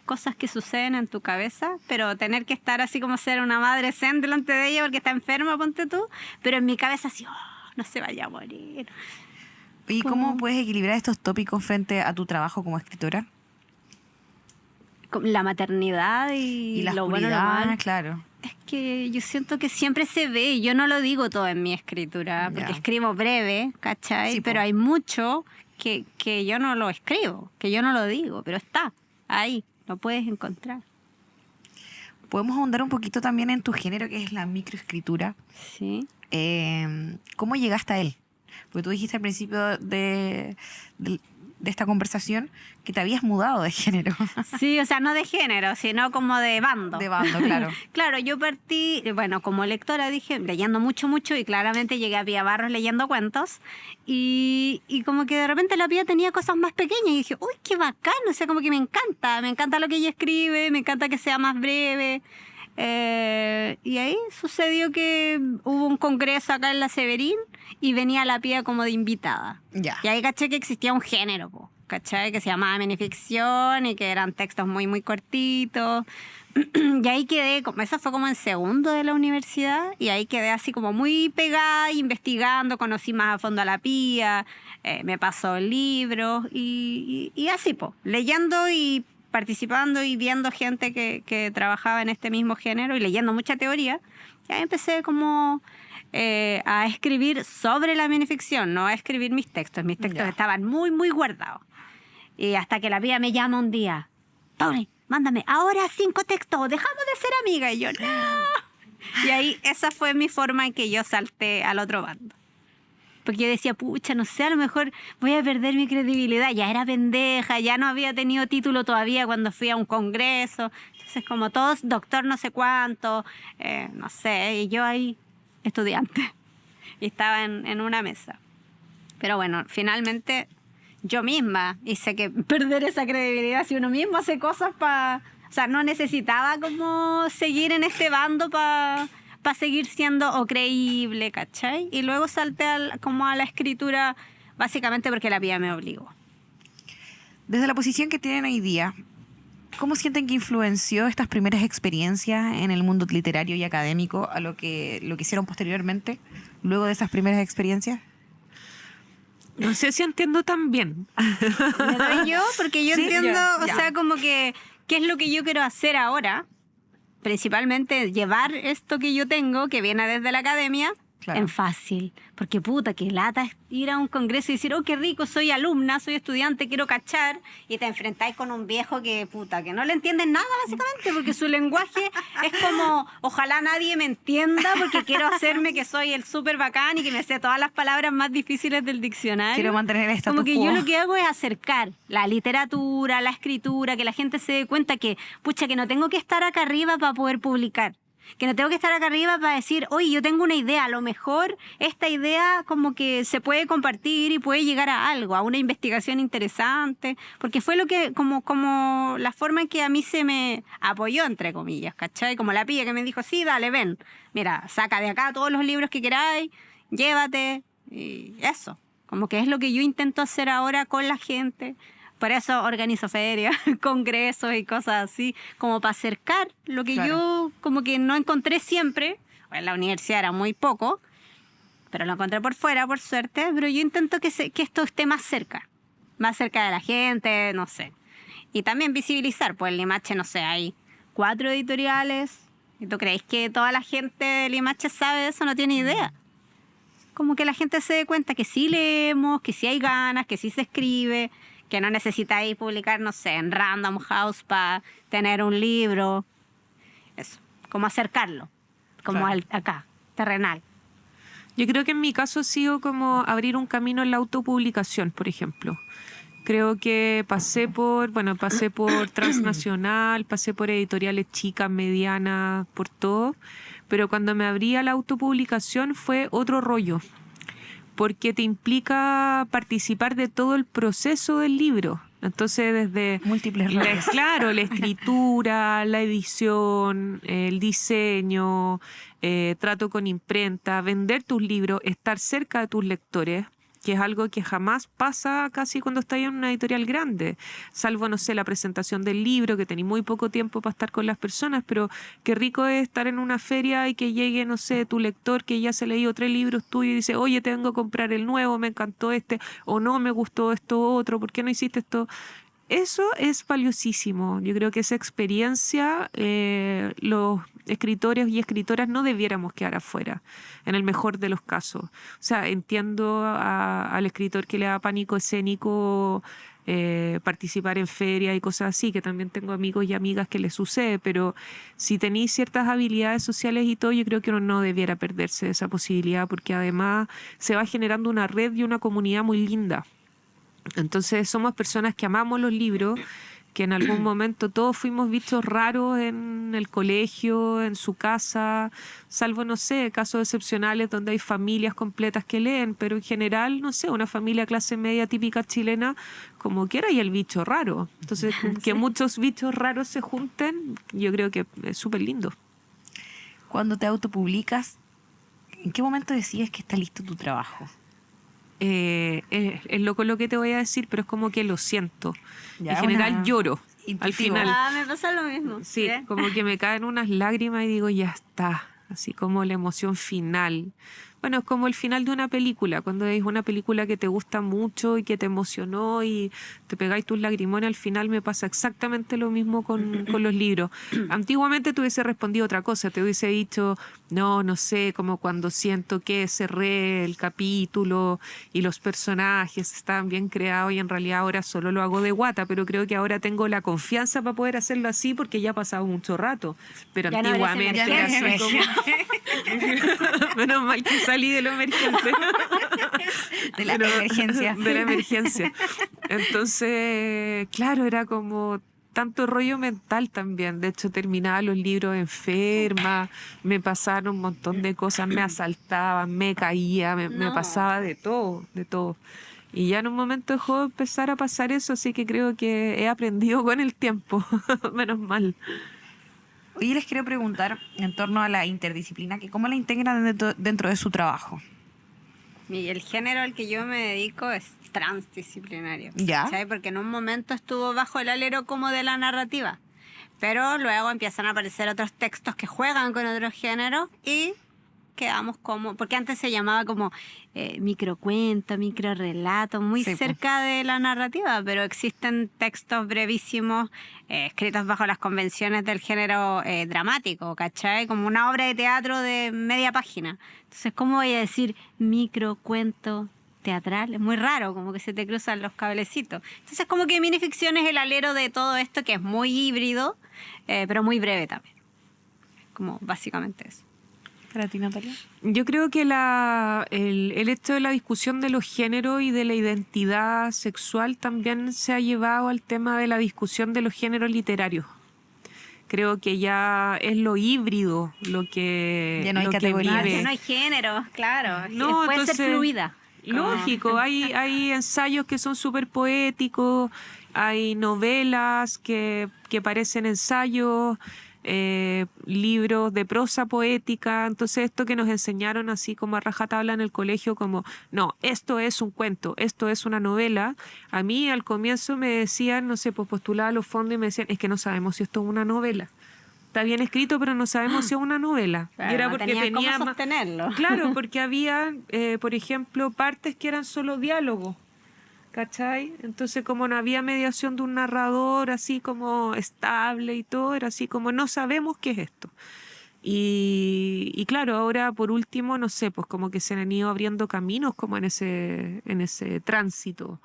cosas que suceden en tu cabeza, pero tener que estar así como ser una madre zen delante de ella porque está enferma, ponte tú, pero en mi cabeza así, no se vaya a morir. ¿Y cómo puedes equilibrar estos tópicos frente a tu trabajo como escritora? La maternidad Y la lo bueno, lo oscuridad, malo. claro. Es que yo siento que siempre se ve, y yo no lo digo todo en mi escritura, porque Ya. escribo breve, ¿cachai? Sí, po. Pero hay mucho que yo no lo escribo, que yo no lo digo, pero está ahí, lo puedes encontrar. Podemos ahondar un poquito también en tu género, que es la microescritura. Sí. ¿Cómo llegaste a él? Porque tú dijiste al principio de esta conversación que te habías mudado de género. Sí, o sea, no de género, sino como de bando. De bando, claro. Claro, yo partí, bueno, como lectora dije, leyendo mucho, y claramente llegué a Pía Barros leyendo cuentos, y como que de repente la Pía tenía cosas más pequeñas, y dije, uy, qué bacán, o sea, como que me encanta lo que ella escribe, me encanta que sea más breve. Y ahí sucedió que hubo un congreso acá en la Severín y venía la Pía como de invitada. Ya. Y ahí caché que existía un género, po, ¿cachai? Que se llamaba minificción y que eran textos muy, muy cortitos. Y ahí quedé, eso fue como en segundo de la universidad, y ahí quedé así como muy pegada, investigando, conocí más a fondo a la Pía, me pasó libros y así, po, leyendo y participando y viendo gente que trabajaba en este mismo género y leyendo mucha teoría. Y ahí empecé como a escribir sobre la minificción, no a escribir mis textos. Mis textos estaban muy, muy guardados. Y hasta que la Pía me llama un día, Pauli, mándame ahora 5 textos, dejamos de ser amigas. Y yo, no. Y ahí esa fue mi forma en que yo salté al otro bando. Porque yo decía, pucha, no sé, a lo mejor voy a perder mi credibilidad. Ya era pendeja, ya no había tenido título todavía cuando fui a un congreso. Entonces, como todos, doctor no sé cuánto, no sé, y yo ahí, estudiante. Y estaba en una mesa. Pero bueno, finalmente yo misma hice que perder esa credibilidad. Si uno mismo hace cosas para... O sea, no necesitaba como seguir en este bando para seguir siendo o creíble, ¿cachai? Y luego salté como a la escritura básicamente porque la Pía me obligó. Desde la posición que tienen hoy día, ¿cómo sienten que influenció estas primeras experiencias en el mundo literario y académico a lo que hicieron posteriormente, luego de esas primeras experiencias? No sé si entiendo tan bien. ¿Me doy yo? Porque yo Sí, entiendo, ya. o sea, como que qué es lo que yo quiero hacer ahora. Principalmente llevar esto que yo tengo, que viene desde la academia, Claro. en fácil. Porque puta, que lata es ir a un congreso y decir, oh, qué rico, soy alumna, soy estudiante, quiero cachar. Y te enfrentáis con un viejo que, puta, que no le entiendes nada, básicamente, porque su lenguaje es como, ojalá nadie me entienda, porque quiero hacerme que soy el súper bacán y que me sé todas las palabras más difíciles del diccionario. Quiero mantener el status Como que quo. yo lo que hago es acercar la literatura, la escritura, que la gente se dé cuenta que, pucha, que no tengo que estar acá arriba para poder publicar. Que no tengo que estar acá arriba para decir, oye, yo tengo una idea, a lo mejor esta idea como que se puede compartir y puede llegar a algo, a una investigación interesante, porque fue lo que, como la forma en que a mí se me apoyó, entre comillas, ¿cachai? Como la Pía que me dijo, sí, dale, ven, mira, saca de acá todos los libros que queráis, llévate, y eso, como que es lo que yo intento hacer ahora con la gente. Por eso organizo ferias, congresos y cosas así, como para acercar lo que yo como que no encontré siempre. En la universidad era muy poco, pero lo encontré por fuera, por suerte. Pero yo intento que esto esté más cerca de la gente, no sé. Y también visibilizar, pues en Limache, no sé, hay 4 editoriales. ¿Y tú crees que toda la gente de Limache sabe de eso? No tiene idea. Como que la gente se dé cuenta que sí leemos, que sí hay ganas, que sí se escribe, que no necesitáis publicar, no sé, en Random House para tener un libro. Eso, como acercarlo, como acá, terrenal. Yo creo que en mi caso ha sido como abrir un camino en la autopublicación, por ejemplo. Creo que pasé por Transnacional, pasé por editoriales chicas, medianas, por todo, pero cuando me abrí a la autopublicación fue otro rollo, porque te implica participar de todo el proceso del libro. Entonces, desde múltiples roles. Claro, la escritura, la edición, el diseño, trato con imprenta, vender tus libros, estar cerca de tus lectores, que es algo que jamás pasa casi cuando estás en una editorial grande, salvo, no sé, la presentación del libro, que tenés muy poco tiempo para estar con las personas, pero qué rico es estar en una feria y que llegue, no sé, tu lector que ya se leído 3 libros tuyos y dice, oye, te vengo a comprar el nuevo, me encantó este, o no, me gustó esto otro, ¿por qué no hiciste esto? Eso es valiosísimo. Yo creo que esa experiencia los escritores y escritoras no debiéramos quedar afuera, en el mejor de los casos. O sea, entiendo al escritor que le da pánico escénico participar en ferias y cosas así, que también tengo amigos y amigas que les sucede, pero si tenéis ciertas habilidades sociales y todo, yo creo que uno no debiera perderse de esa posibilidad, porque además se va generando una red y una comunidad muy linda. Entonces somos personas que amamos los libros, que en algún momento todos fuimos bichos raros en el colegio, en su casa, salvo, no sé, casos excepcionales donde hay familias completas que leen, pero en general, no sé, una familia clase media típica chilena, como quiera, y el bicho raro. Entonces, que muchos bichos raros se junten, yo creo que es súper lindo. Cuando te autopublicas, ¿en qué momento decides que está listo tu trabajo? Es loco lo que te voy a decir, pero es como que lo siento. Ya, En general una- lloro al intuitivo. final. Me pasa lo mismo. Sí, como que me caen unas lágrimas y digo, ya está, así como la emoción final. Bueno, es como el final de una película, cuando es una película que te gusta mucho y que te emocionó y te pegáis tus lagrimones, al final me pasa exactamente lo mismo con los libros. Antiguamente te hubiese respondido otra cosa, te hubiese dicho, no sé, como cuando siento que cerré el capítulo y los personajes estaban bien creados y en realidad ahora solo lo hago de guata, pero creo que ahora tengo la confianza para poder hacerlo así porque ya ha pasado mucho rato. Pero Ya no eres antiguamente era así emergencia. como... Menos mal que salí de lo emergente. De la emergencia. De la emergencia. Entonces, claro, era como tanto rollo mental también. De hecho, terminaba los libros enferma, me pasaron un montón de cosas, me asaltaban, me caía, me No. pasaba de todo, de todo. Y ya en un momento dejó de empezar a pasar eso, así que creo que he aprendido con el tiempo, menos mal. Hoy les quiero preguntar en torno a la interdisciplina, que cómo la integran dentro de su trabajo. Y el género al que yo me dedico es transdisciplinario. ¿Ya? ¿Cachai? Porque en un momento estuvo bajo el alero como de la narrativa, pero luego empiezan a aparecer otros textos que juegan con otros géneros y quedamos como... Porque antes se llamaba como microcuento, microrelato, muy Sí, po. cerca de la narrativa, pero existen textos brevísimos escritos bajo las convenciones del género dramático, ¿cachai? Como una obra de teatro de media página. Entonces, ¿cómo voy a decir microcuento teatral? Es muy raro, como que se te cruzan los cablecitos. Entonces, como que minificción es el alero de todo esto, que es muy híbrido, pero muy breve también. Como básicamente eso. ¿Para ti, Natalia? Yo creo que el hecho de la discusión de los géneros y de la identidad sexual también se ha llevado al tema de la discusión de los géneros literarios. Creo que ya es lo híbrido lo que Ya no hay lo que categorías. vive. Que no hay género, claro. No, puede ser entonces, fluida. Lógico, hay ensayos que son súper poéticos, hay novelas que parecen ensayos, libros de prosa poética. Entonces esto que nos enseñaron así como a rajatabla en el colegio, como, no, esto es un cuento, esto es una novela. A mí al comienzo me decían, no sé, pues postulaba a los fondos y me decían, es que no sabemos si esto es una novela. Está bien escrito, pero no sabemos si es una novela. Claro, y era no porque tenían tenía cómo más... sostenerlo. Claro, porque había, por ejemplo, partes que eran solo diálogo, ¿cachai? Entonces, como no había mediación de un narrador así como estable y todo, era así como no sabemos qué es esto. Y claro, ahora por último, no sé, pues como que se han ido abriendo caminos como en ese tránsito.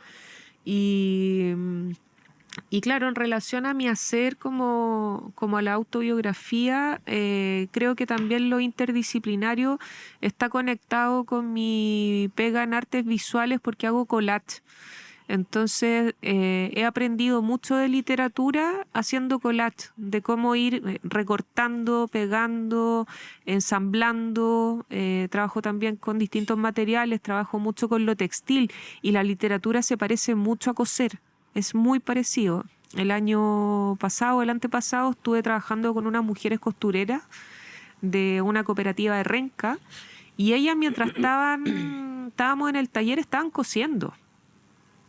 Y claro, en relación a mi hacer como a la autobiografía, creo que también lo interdisciplinario está conectado con mi pega en artes visuales porque hago collage. Entonces, he aprendido mucho de literatura haciendo collage, de cómo ir recortando, pegando, ensamblando. Trabajo también con distintos materiales, trabajo mucho con lo textil y la literatura se parece mucho a coser. Es muy parecido. El año pasado, el antepasado, estuve trabajando con unas mujeres costureras de una cooperativa de Renca y ellas mientras estábamos en el taller estaban cosiendo.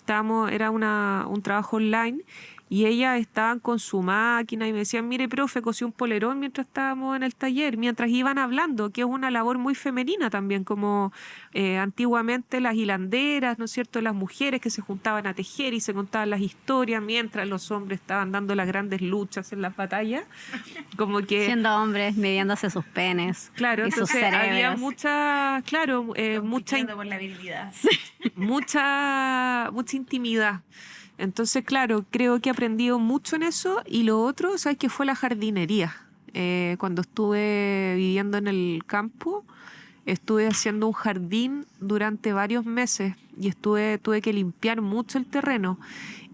Era un trabajo online y ellas estaban con su máquina y me decían, mire, profe, cosí un polerón mientras estábamos en el taller, mientras iban hablando, que es una labor muy femenina también, como antiguamente las hilanderas, ¿no es cierto?, las mujeres que se juntaban a tejer y se contaban las historias mientras los hombres estaban dando las grandes luchas en las batallas, como que... Siendo hombres, midiéndose sus penes. Claro, y sus entonces había cerebros. mucha Compitiendo por la virilidad. mucha intimidad. Entonces, claro, creo que he aprendido mucho en eso. Y lo otro, ¿sabes qué? Fue la jardinería. Cuando estuve viviendo en el campo, estuve haciendo un jardín durante varios meses y tuve que limpiar mucho el terreno.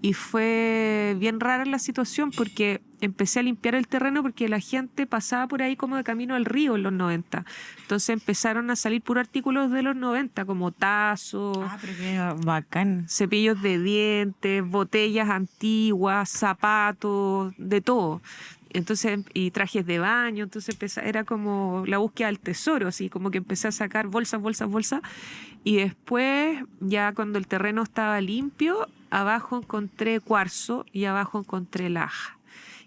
Y fue bien rara la situación porque empecé a limpiar el terreno porque la gente pasaba por ahí como de camino al río en los 90. Entonces empezaron a salir puros artículos de los 90, como tazos, Pero qué bacán. cepillos de dientes, botellas antiguas, zapatos, de todo. Entonces, y trajes de baño, entonces era como la búsqueda del tesoro, así como que empecé a sacar bolsas, y después, ya cuando el terreno estaba limpio, abajo encontré cuarzo y abajo encontré laja.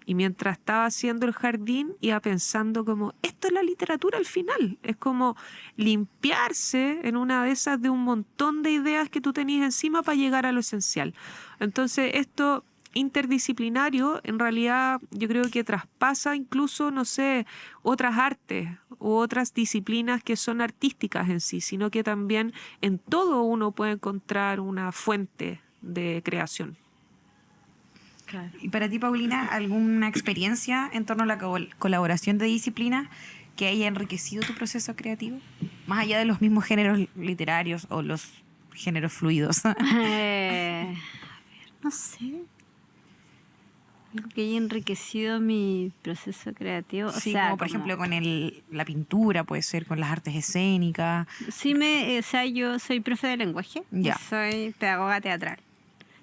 Y mientras estaba haciendo el jardín, iba pensando como, esto es la literatura al final. Es como limpiarse en una de esas de un montón de ideas que tú tenías encima para llegar a lo esencial. Entonces, esto interdisciplinario, en realidad yo creo que traspasa incluso, no sé, otras artes u otras disciplinas que son artísticas en sí, sino que también en todo uno puede encontrar una fuente de creación. Claro. Y para ti, Paulina, ¿alguna experiencia en torno a la colaboración de disciplinas que haya enriquecido tu proceso creativo? Más allá de los mismos géneros literarios o los géneros fluidos. No sé. Algo que haya enriquecido mi proceso creativo. Sí, o sea, como por ejemplo con la pintura, puede ser con las artes escénicas. Sí, o sea, yo soy profe de lenguaje. Ya. Y soy pedagoga teatral.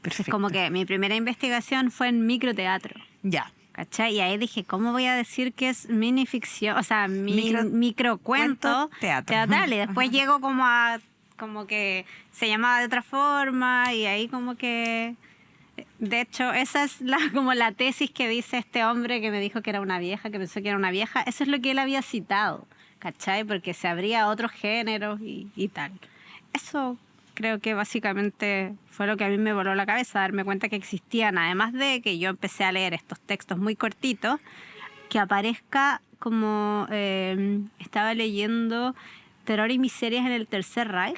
Perfecto. Es como que mi primera investigación fue en microteatro. Ya. ¿Cachai? Y ahí dije, ¿cómo voy a decir que es minificción? O sea, microcuento teatro. teatral. Y después llego como que se llamaba de otra forma y ahí como que... De hecho, esa es como la tesis que dice este hombre que me dijo que era una vieja, que pensó que era una vieja. Eso es lo que él había citado, ¿cachai? Porque se abría a otros géneros y tal. Eso creo que básicamente fue lo que a mí me voló la cabeza, darme cuenta que existían, además de que yo empecé a leer estos textos muy cortitos, que aparezca como estaba leyendo Terror y Miserias en el Tercer Reich.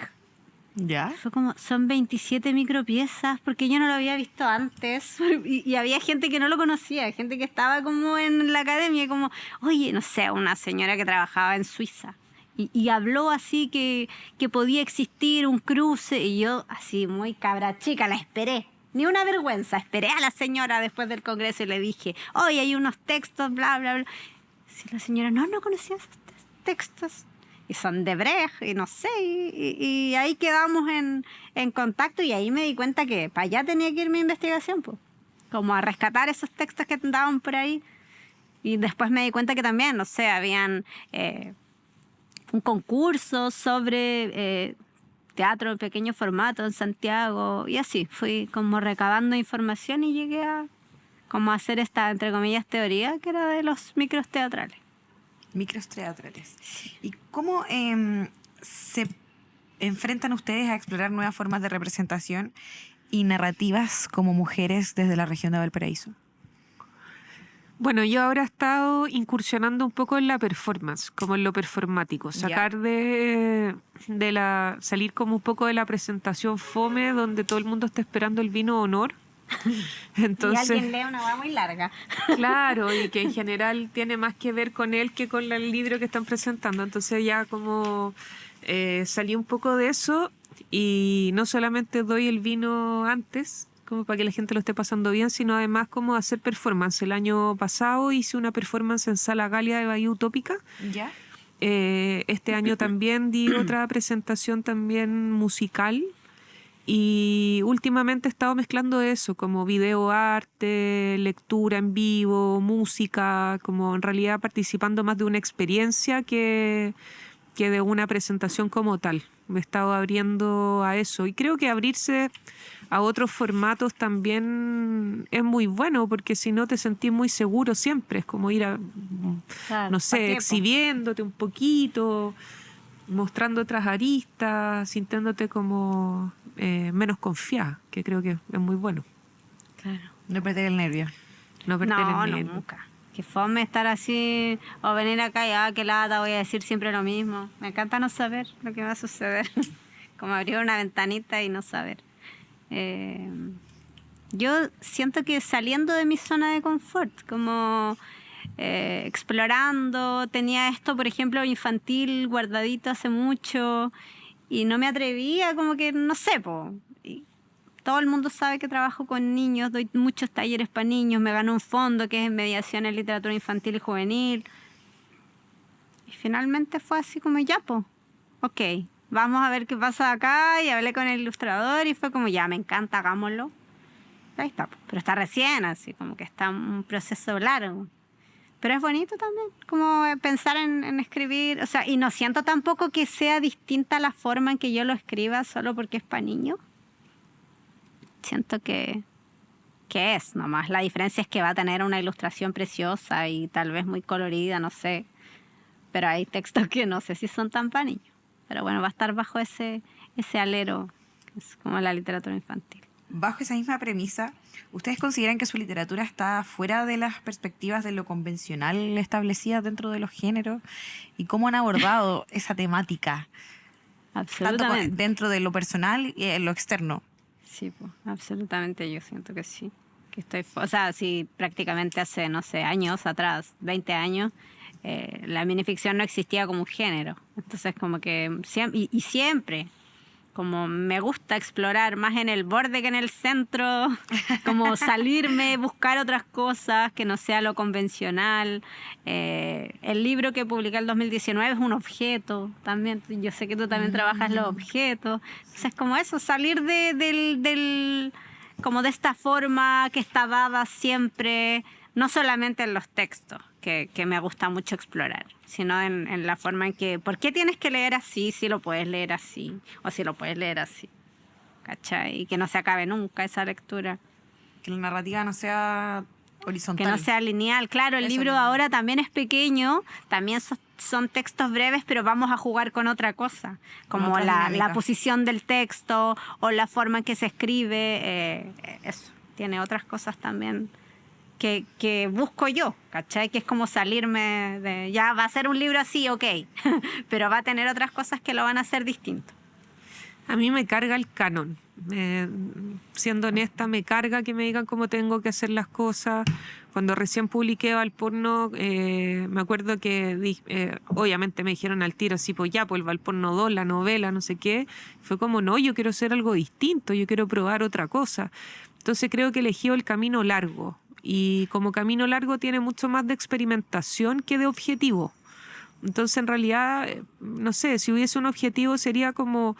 Ya. Fue como, son 27 micropiezas, porque yo no lo había visto antes. Y había gente que no lo conocía, gente que estaba como en la academia, como, oye, no sé, una señora que trabajaba en Suiza. Y habló así que podía existir un cruce. Y yo, así, muy cabra chica, la esperé. Ni una vergüenza. Esperé a la señora después del congreso y le dije, oye, hay unos textos, bla, bla, bla. Si la señora, no conocía esos textos. Y son de Brecht, y no sé, y ahí quedamos en contacto, y ahí me di cuenta que para allá tenía que ir mi investigación, pues, como a rescatar esos textos que andaban por ahí. Y después me di cuenta que también, no sé, habían un concurso sobre teatro en pequeño formato en Santiago, y así, fui como recabando información y llegué a como a hacer esta, entre comillas, teoría, que era de los micros teatrales. Micros teatrales. ¿Y cómo se enfrentan ustedes a explorar nuevas formas de representación y narrativas como mujeres desde la región de Valparaíso? Bueno, yo ahora he estado incursionando un poco en la performance, como en lo performático, salir como un poco de la presentación fome donde todo el mundo está esperando el vino honor. Entonces, y alguien lee una hueá muy larga. Claro, y que en general tiene más que ver con él que con el libro que están presentando. Entonces ya como salí un poco de eso y no solamente doy el vino antes, como para que la gente lo esté pasando bien, sino además como hacer performance. El año pasado hice una performance en Sala Galia de Bahía Utópica. ¿Ya? Este año también di otra presentación también musical. Y últimamente he estado mezclando eso, como videoarte, lectura en vivo, música, como en realidad participando más de una experiencia que de una presentación como tal. Me he estado abriendo a eso y creo que abrirse a otros formatos también es muy bueno, porque si no te sentís muy seguro siempre, es como ir no sé, exhibiéndote un poquito, mostrando otras aristas, sintiéndote como menos confiada, que creo que es muy bueno. Claro. No perder el nervio. No perder el nervio. No, nunca. Que fome estar así o venir acá y qué lata, voy a decir siempre lo mismo. Me encanta no saber lo que va a suceder. Como abrir una ventanita y no saber. Yo siento que saliendo de mi zona de confort, como explorando, tenía esto, por ejemplo, infantil guardadito hace mucho y no me atrevía, como que, no sé, todo el mundo sabe que trabajo con niños, doy muchos talleres para niños, me ganó un fondo que es en mediación en literatura infantil y juvenil. Y finalmente fue así como, ya, ok, vamos a ver qué pasa acá. Y hablé con el ilustrador y fue como, ya, me encanta, hagámoslo. Ahí está, pero está recién, así como que está un proceso largo. Pero es bonito también, como pensar en escribir, o sea, y no siento tampoco que sea distinta la forma en que yo lo escriba solo porque es para niños. Siento que es nomás. La diferencia es que va a tener una ilustración preciosa y tal vez muy colorida, no sé. Pero hay textos que no sé si son tan para niños. Pero bueno, va a estar bajo ese alero, que es como la literatura infantil. Bajo esa misma premisa, ¿ustedes consideran que su literatura está fuera de las perspectivas de lo convencional establecidas dentro de los géneros? ¿Y cómo han abordado esa temática? Absolutamente. Tanto dentro de lo personal y en lo externo. Sí, absolutamente, yo siento que sí. O sea, sí, prácticamente hace, no sé, años atrás, 20 años, la minificción no existía como un género. Entonces, como que siempre, como me gusta explorar más en el borde que en el centro, como salirme, buscar otras cosas que no sea lo convencional. El libro que publiqué el 2019 es un objeto también. Yo sé que tú también trabajas los objetos. Entonces, como eso, salir como de esta forma que está dada siempre, no solamente en los textos, que me gusta mucho explorar, sino en la forma en que, ¿por qué tienes que leer así si lo puedes leer así? O si lo puedes leer así, ¿cachai? Y que no se acabe nunca esa lectura. Que la narrativa no sea horizontal. Que no sea lineal. Claro, el libro ahora también es pequeño, también son textos breves, pero vamos a jugar con otra cosa, como la posición del texto o la forma en que se escribe. Eso, tiene otras cosas también que busco yo, ¿cachai? Que es como salirme de, ya va a ser un libro así, ok, pero va a tener otras cosas que lo van a hacer distinto. A mí me carga el canon. Siendo honesta, me carga que me digan cómo tengo que hacer las cosas. Cuando recién publiqué Valporno, me acuerdo que obviamente me dijeron al tiro, sí, pues ya, pues el Valporno 2, la novela, no sé qué. Fue como, no, yo quiero hacer algo distinto, yo quiero probar otra cosa. Entonces creo que elegí el camino largo. Y como camino largo tiene mucho más de experimentación que de objetivo. Entonces, en realidad, no sé, si hubiese un objetivo sería como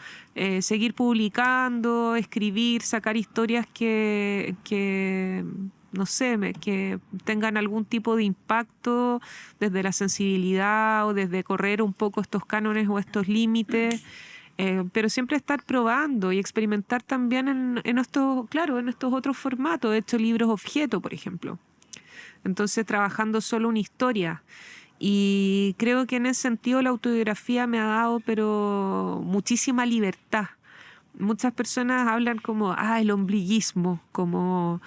seguir publicando, escribir, sacar historias que no sé, que tengan algún tipo de impacto desde la sensibilidad o desde correr un poco estos cánones o estos límites. Pero siempre estar probando y experimentar también en estos otros formatos. He hecho libros objeto, por ejemplo. Entonces, trabajando solo una historia. Y creo que en ese sentido la autobiografía me ha dado pero muchísima libertad. Muchas personas hablan como el ombliguismo, como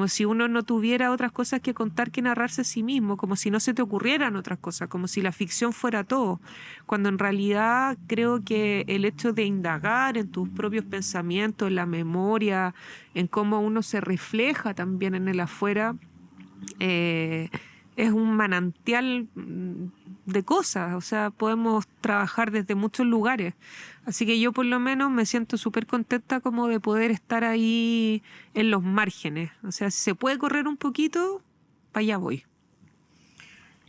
si uno no tuviera otras cosas que contar que narrarse a sí mismo, como si no se te ocurrieran otras cosas, como si la ficción fuera todo, cuando en realidad creo que el hecho de indagar en tus propios pensamientos, en la memoria, en cómo uno se refleja también en el afuera, es un manantial de cosas, o sea, podemos trabajar desde muchos lugares. Así que yo por lo menos me siento súper contenta como de poder estar ahí en los márgenes. O sea, si se puede correr un poquito, para allá voy.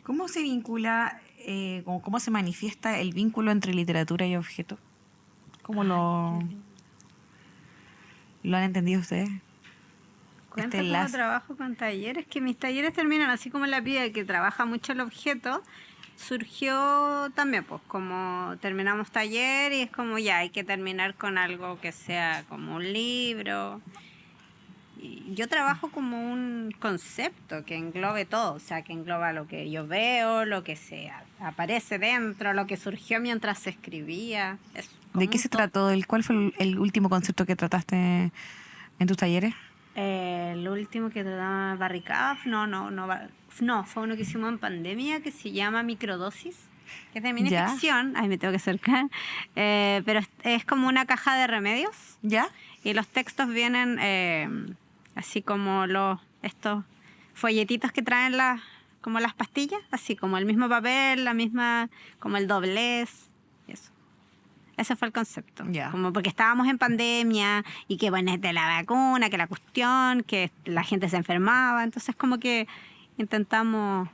¿Cómo se vincula, cómo se manifiesta el vínculo entre literatura y objeto? ¿Cómo lo han entendido ustedes? Cuento cómo trabajo con talleres, que mis talleres terminan así como la piba que trabaja mucho el objeto. Surgió también, pues, como terminamos taller y es como ya hay que terminar con algo que sea como un libro. Y yo trabajo como un concepto que englobe todo, o sea, que engloba lo que yo veo, lo que aparece dentro, lo que surgió mientras se escribía. ¿De qué se trató? ¿Cuál fue el último concepto que trataste en tus talleres? El último que trataba barricadas, no, fue uno que hicimos en pandemia que se llama Microdosis, que es de minificción. Ay, me tengo que acercar. Pero es como una caja de remedios. ¿Ya? Y los textos vienen así como estos folletitos que traen como las pastillas, así como el mismo papel, la misma, como el doblez, y eso. Ese fue el concepto. Ya. Como porque estábamos en pandemia y que bueno, de la vacuna, que la cuestión, que la gente se enfermaba. Entonces como que intentamos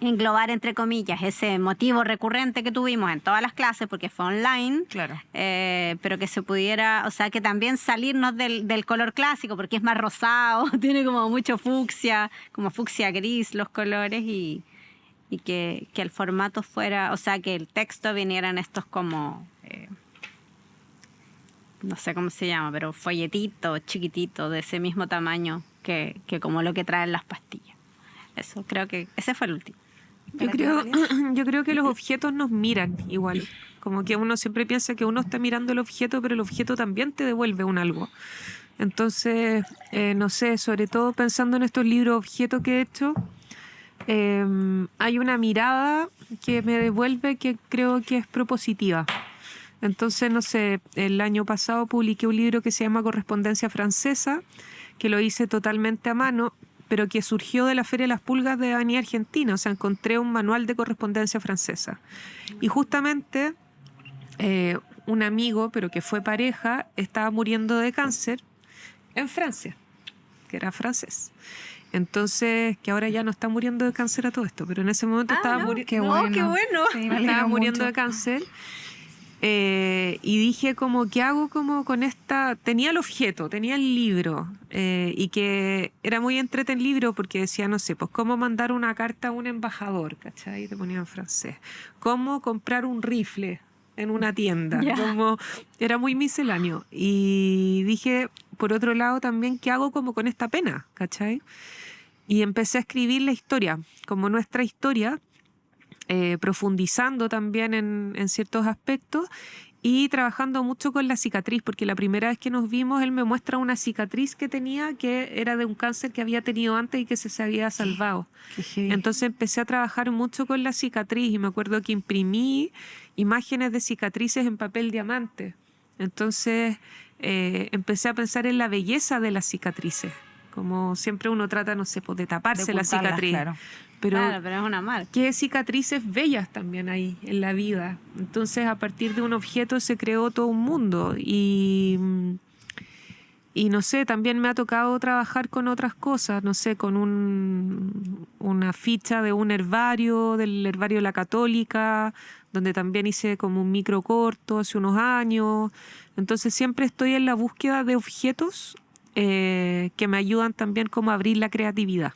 englobar, entre comillas, ese motivo recurrente que tuvimos en todas las clases, porque fue online, Claro. pero que se pudiera, o sea, que también salirnos del color clásico, porque es más rosado, tiene como mucho fucsia, como fucsia gris los colores, y que el formato fuera, o sea, que el texto viniera en estos como, no sé cómo se llama, pero folletitos chiquititos de ese mismo tamaño que como lo que traen las pastillas. Eso, creo que ese fue el último. Yo creo que los objetos nos miran igual. Como que uno siempre piensa que uno está mirando el objeto, pero el objeto también te devuelve un algo. Entonces, no sé, sobre todo pensando en estos libros objetos que he hecho, hay una mirada que me devuelve que creo que es propositiva. Entonces, no sé, el año pasado publiqué un libro que se llama Correspondencia Francesa, que lo hice totalmente a mano, pero que surgió de la Feria de las Pulgas de Avenida Argentina. O sea, encontré un manual de correspondencia francesa. Y justamente un amigo, pero que fue pareja, estaba muriendo de cáncer en Francia, que era francés. Entonces, que ahora ya no está muriendo de cáncer a todo esto, pero en ese momento estaba muriendo. Qué bueno. qué bueno. Sí, me alegro Estaba muriendo mucho. de cáncer. Y dije como, ¿qué hago como con esta? Tenía el objeto, tenía el libro, y que era muy entretenido el libro porque decía, no sé, pues cómo mandar una carta a un embajador, ¿cachai? Te ponía en francés. Cómo comprar un rifle en una tienda. Ya. Como, era muy misceláneo. Y dije, por otro lado también, ¿qué hago como con esta pena? ¿Cachai? Y empecé a escribir la historia, como nuestra historia, profundizando también en ciertos aspectos y trabajando mucho con la cicatriz, porque la primera vez que nos vimos él me muestra una cicatriz que tenía que era de un cáncer que había tenido antes y que se había salvado. Qué heavy. Entonces empecé a trabajar mucho con la cicatriz y me acuerdo que imprimí imágenes de cicatrices en papel diamante. Entonces empecé a pensar en la belleza de las cicatrices. Como siempre uno trata, no sé, pues de taparse la ocultarlas, cicatriz. claro. Pero Claro, pero es una marca. qué cicatrices bellas también hay en la vida. Entonces, a partir de un objeto se creó todo un mundo. Y no sé, también me ha tocado trabajar con otras cosas, no sé, con una ficha de un herbario, del herbario de la Católica, donde también hice como un micro corto hace unos años. Entonces, siempre estoy en la búsqueda de objetos que me ayudan también como a abrir la creatividad.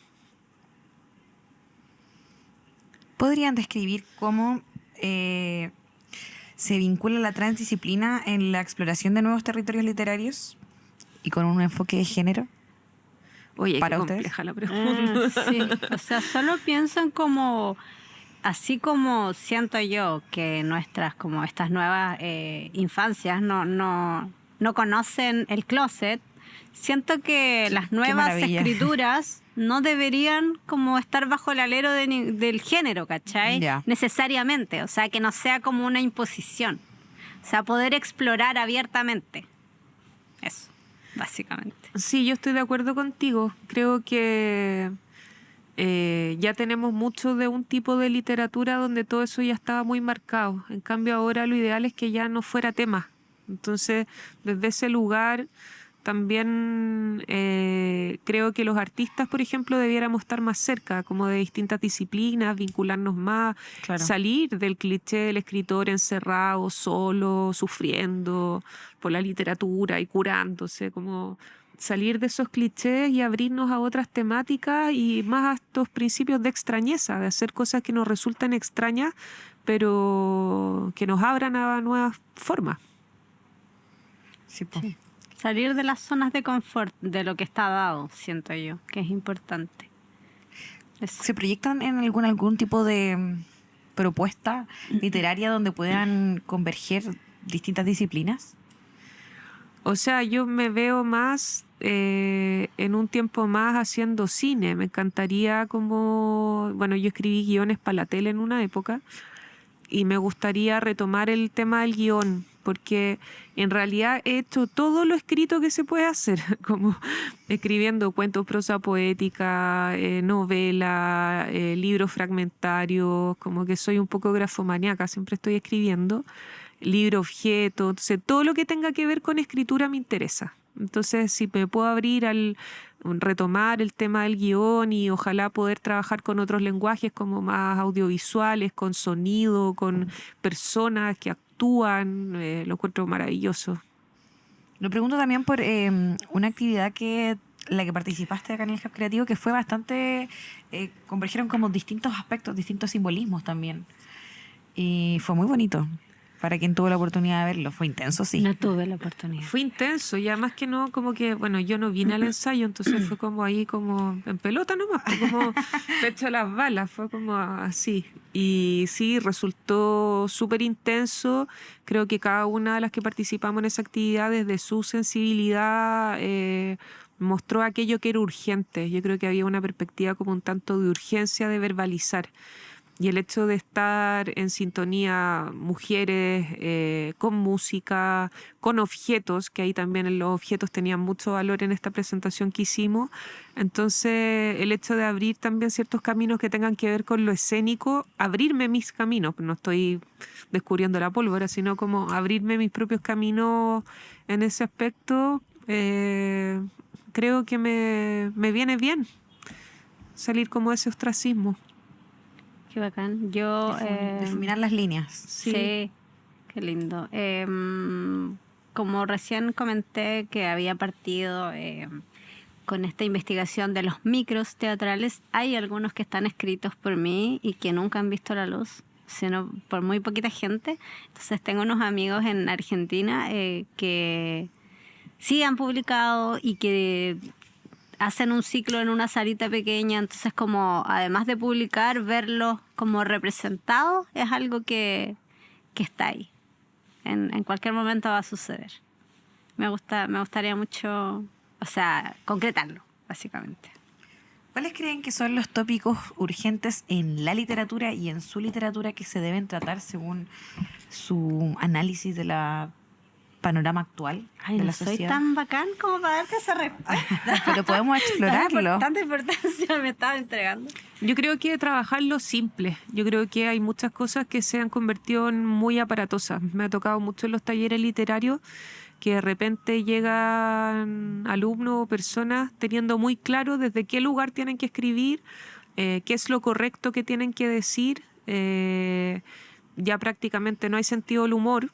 ¿Podrían describir cómo se vincula la transdisciplina en la exploración de nuevos territorios literarios y con un enfoque de género? Oye, ¿Para qué ustedes? compleja la pregunta. Sí, o sea, solo pienso en como, así como siento yo que nuestras, como estas nuevas infancias no conocen el closet, siento que las nuevas maravilla. escrituras no deberían como estar bajo el alero del género, ¿cachai? Ya. Necesariamente, o sea, que no sea como una imposición. O sea, poder explorar abiertamente. Eso, básicamente. Sí, yo estoy de acuerdo contigo. Creo que ya tenemos mucho de un tipo de literatura donde todo eso ya estaba muy marcado. En cambio, ahora lo ideal es que ya no fuera tema. Entonces, desde ese lugar, también creo que los artistas, por ejemplo, debiéramos estar más cerca, como de distintas disciplinas, vincularnos más, Claro. salir del cliché del escritor encerrado, solo, sufriendo por la literatura y curándose, como salir de esos clichés y abrirnos a otras temáticas y más a estos principios de extrañeza, de hacer cosas que nos resultan extrañas, pero que nos abran a nuevas formas. Sí, po. Sí. Salir de las zonas de confort, de lo que está dado, siento yo, que es importante. Eso. ¿Se proyectan en algún tipo de propuesta literaria donde puedan converger distintas disciplinas? O sea, yo me veo más en un tiempo más haciendo cine. Me encantaría como, bueno, yo escribí guiones para la tele en una época y me gustaría retomar el tema del guión, porque en realidad he hecho todo lo escrito que se puede hacer, como escribiendo cuentos, prosa poética, novela, libros fragmentarios, como que soy un poco grafomaníaca, siempre estoy escribiendo, libro objeto, entonces todo lo que tenga que ver con escritura me interesa. Entonces, si me puedo abrir al retomar el tema del guión y ojalá poder trabajar con otros lenguajes como más audiovisuales, con sonido, con personas que actúan, lo encuentro maravilloso. Lo pregunto también por una actividad la que participaste acá en el Hub Creativo, que fue bastante, convergieron como distintos aspectos, distintos simbolismos también. Y fue muy bonito. Para quien tuvo la oportunidad de verlo, fue intenso, sí. No tuve la oportunidad. Fue intenso y además que no, como que, bueno, yo no vine al ensayo, entonces fue como ahí como en pelota nomás, fue como pecho a las balas, fue como así. Y sí, resultó súper intenso. Creo que cada una de las que participamos en esa actividad, desde su sensibilidad, mostró aquello que era urgente. Yo creo que había una perspectiva como un tanto de urgencia de verbalizar. Y el hecho de estar en sintonía mujeres, con música, con objetos, que ahí también los objetos tenían mucho valor en esta presentación que hicimos. Entonces, el hecho de abrir también ciertos caminos que tengan que ver con lo escénico, abrirme mis caminos, no estoy descubriendo la pólvora, sino como abrirme mis propios caminos en ese aspecto, creo que me viene bien salir como de ese ostracismo. Qué bacán. Yo... Difuminar las líneas. Sí, qué lindo. Como recién comenté que había partido con esta investigación de los micros teatrales, hay algunos que están escritos por mí y que nunca han visto la luz, sino por muy poquita gente. Entonces tengo unos amigos en Argentina que sí han publicado y que hacen un ciclo en una salita pequeña, entonces como además de publicar, verlos como representados es algo que está ahí. En cualquier momento va a suceder. Me gustaría mucho, o sea, concretarlo, básicamente. ¿Cuáles creen que son los tópicos urgentes en la literatura y en su literatura que se deben tratar según su análisis de la panorama actual Ay, de no la soy sociedad? tan bacán como para darte esa respuesta. Pero podemos explorarlo. Tanta importancia me estaba entregando. Yo creo que trabajar lo simple. Yo creo que hay muchas cosas que se han convertido en muy aparatosas. Me ha tocado mucho en los talleres literarios que de repente llegan alumnos o personas teniendo muy claro desde qué lugar tienen que escribir, qué es lo correcto que tienen que decir. Ya prácticamente no hay sentido del humor.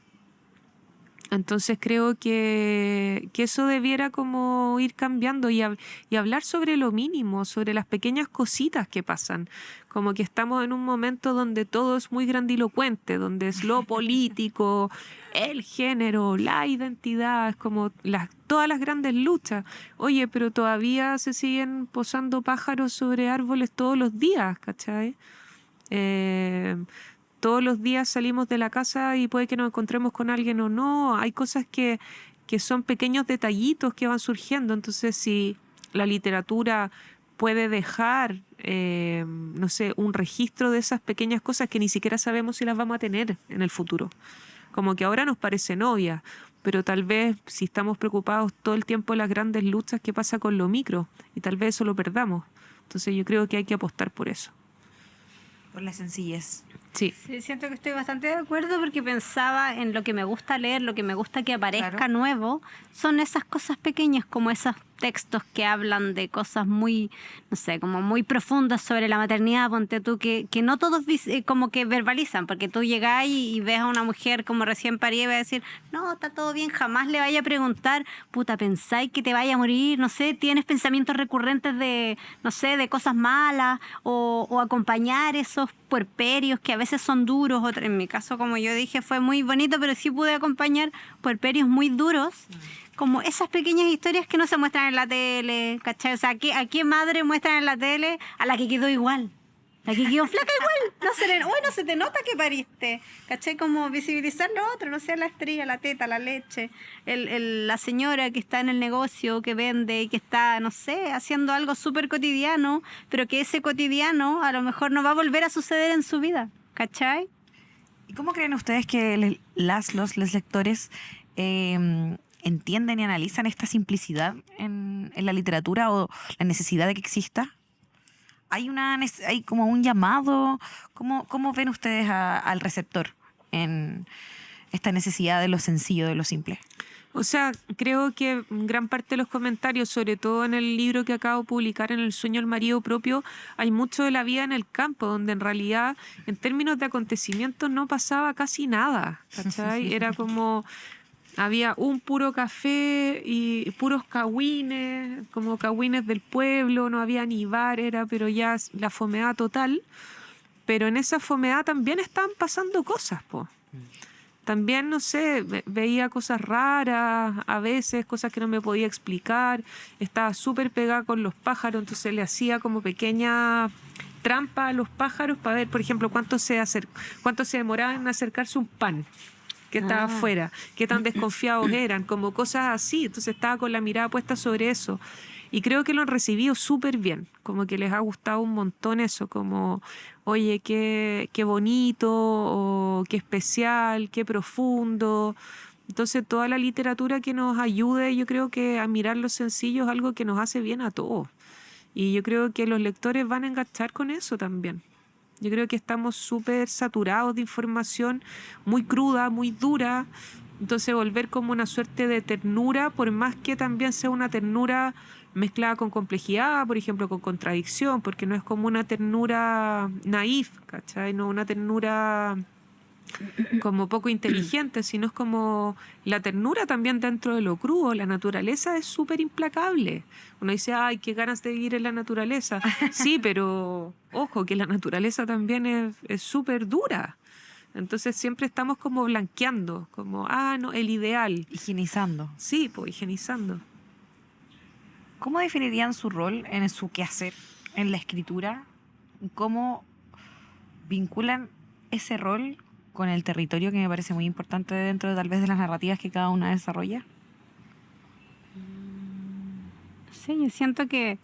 Entonces creo que eso debiera como ir cambiando y hablar sobre lo mínimo, sobre las pequeñas cositas que pasan. Como que estamos en un momento donde todo es muy grandilocuente, donde es lo político, el género, la identidad, es como todas las grandes luchas. Oye, pero todavía se siguen posando pájaros sobre árboles todos los días, ¿cachai? Todos los días salimos de la casa y puede que nos encontremos con alguien o no. Hay cosas que son pequeños detallitos que van surgiendo. Entonces, si la literatura puede dejar, no sé, un registro de esas pequeñas cosas que ni siquiera sabemos si las vamos a tener en el futuro. Como que ahora nos parecen obvias, pero tal vez si estamos preocupados todo el tiempo de las grandes luchas, ¿qué pasa con lo micro? Y tal vez eso lo perdamos. Entonces yo creo que hay que apostar por eso. Por la sencillez. Sí. Sí, siento que estoy bastante de acuerdo porque pensaba en lo que me gusta leer, lo que me gusta que aparezca Claro. nuevo, son esas cosas pequeñas como esos textos que hablan de cosas muy, no sé, como muy profundas sobre la maternidad, ponte tú, que no todos como que verbalizan, porque tú llegás y ves a una mujer como recién parida y vas a decir, no, está todo bien, jamás le vaya a preguntar, puta, pensáis que te vaya a morir, no sé, tienes pensamientos recurrentes de, no sé, de cosas malas, o acompañar esos puerperios que a veces son duros, o en mi caso, como yo dije, fue muy bonito, pero sí pude acompañar puerperios muy duros, como esas pequeñas historias que no se muestran en la tele, ¿cachai? O sea, ¿a qué madre muestran en la tele? A la que quedó igual. La que quedó flaca igual. No se te nota que pariste. ¿Cachai? Como visibilizar lo otro, no sé, la estrella, la teta, la leche. La señora que está en el negocio, que vende y que está, no sé, haciendo algo súper cotidiano, pero que ese cotidiano a lo mejor no va a volver a suceder en su vida. ¿Cachai? ¿Y cómo creen ustedes que los lectores entienden y analizan esta simplicidad en la literatura o la necesidad de que exista? ¿Hay como un llamado? ¿Cómo ven ustedes al receptor en esta necesidad de lo sencillo, de lo simple? O sea, creo que gran parte de los comentarios, sobre todo en el libro que acabo de publicar, en El sueño del marido propio, hay mucho de la vida en el campo, donde en realidad, en términos de acontecimientos, no pasaba casi nada, ¿cachai? Era como... Había un puro café y puros cagüines, como cagüines del pueblo, no había ni bar, pero ya la fomeada total. Pero en esa fomeada también estaban pasando cosas, po. También, no sé, veía cosas raras, a veces cosas que no me podía explicar. Estaba súper pegada con los pájaros, entonces le hacía como pequeña trampa a los pájaros para ver, por ejemplo, cuánto se demoraba en acercarse un pan que estaba afuera, qué tan desconfiados eran, como cosas así. Entonces estaba con la mirada puesta sobre eso. Y creo que lo han recibido súper bien, como que les ha gustado un montón eso, como, oye, qué bonito, o qué especial, qué profundo. Entonces toda la literatura que nos ayude, yo creo que a mirar lo sencillo es algo que nos hace bien a todos. Y yo creo que los lectores van a enganchar con eso también. Yo creo que estamos súper saturados de información muy cruda, muy dura. Entonces volver como una suerte de ternura, por más que también sea una ternura mezclada con complejidad, por ejemplo, con contradicción, porque no es como una ternura naif, ¿cachai? No una ternura como poco inteligente, sino es como la ternura también dentro de lo crudo. La naturaleza es súper implacable. Uno dice, ay, qué ganas de vivir en la naturaleza. Sí, pero ojo, que la naturaleza también es súper dura. Entonces siempre estamos como blanqueando, como, no, el ideal. Higienizando. Sí, pues higienizando. ¿Cómo definirían su rol en su quehacer, en la escritura? ¿Cómo vinculan ese rol con el territorio, que me parece muy importante dentro tal vez de las narrativas que cada una desarrolla? Sí, yo siento que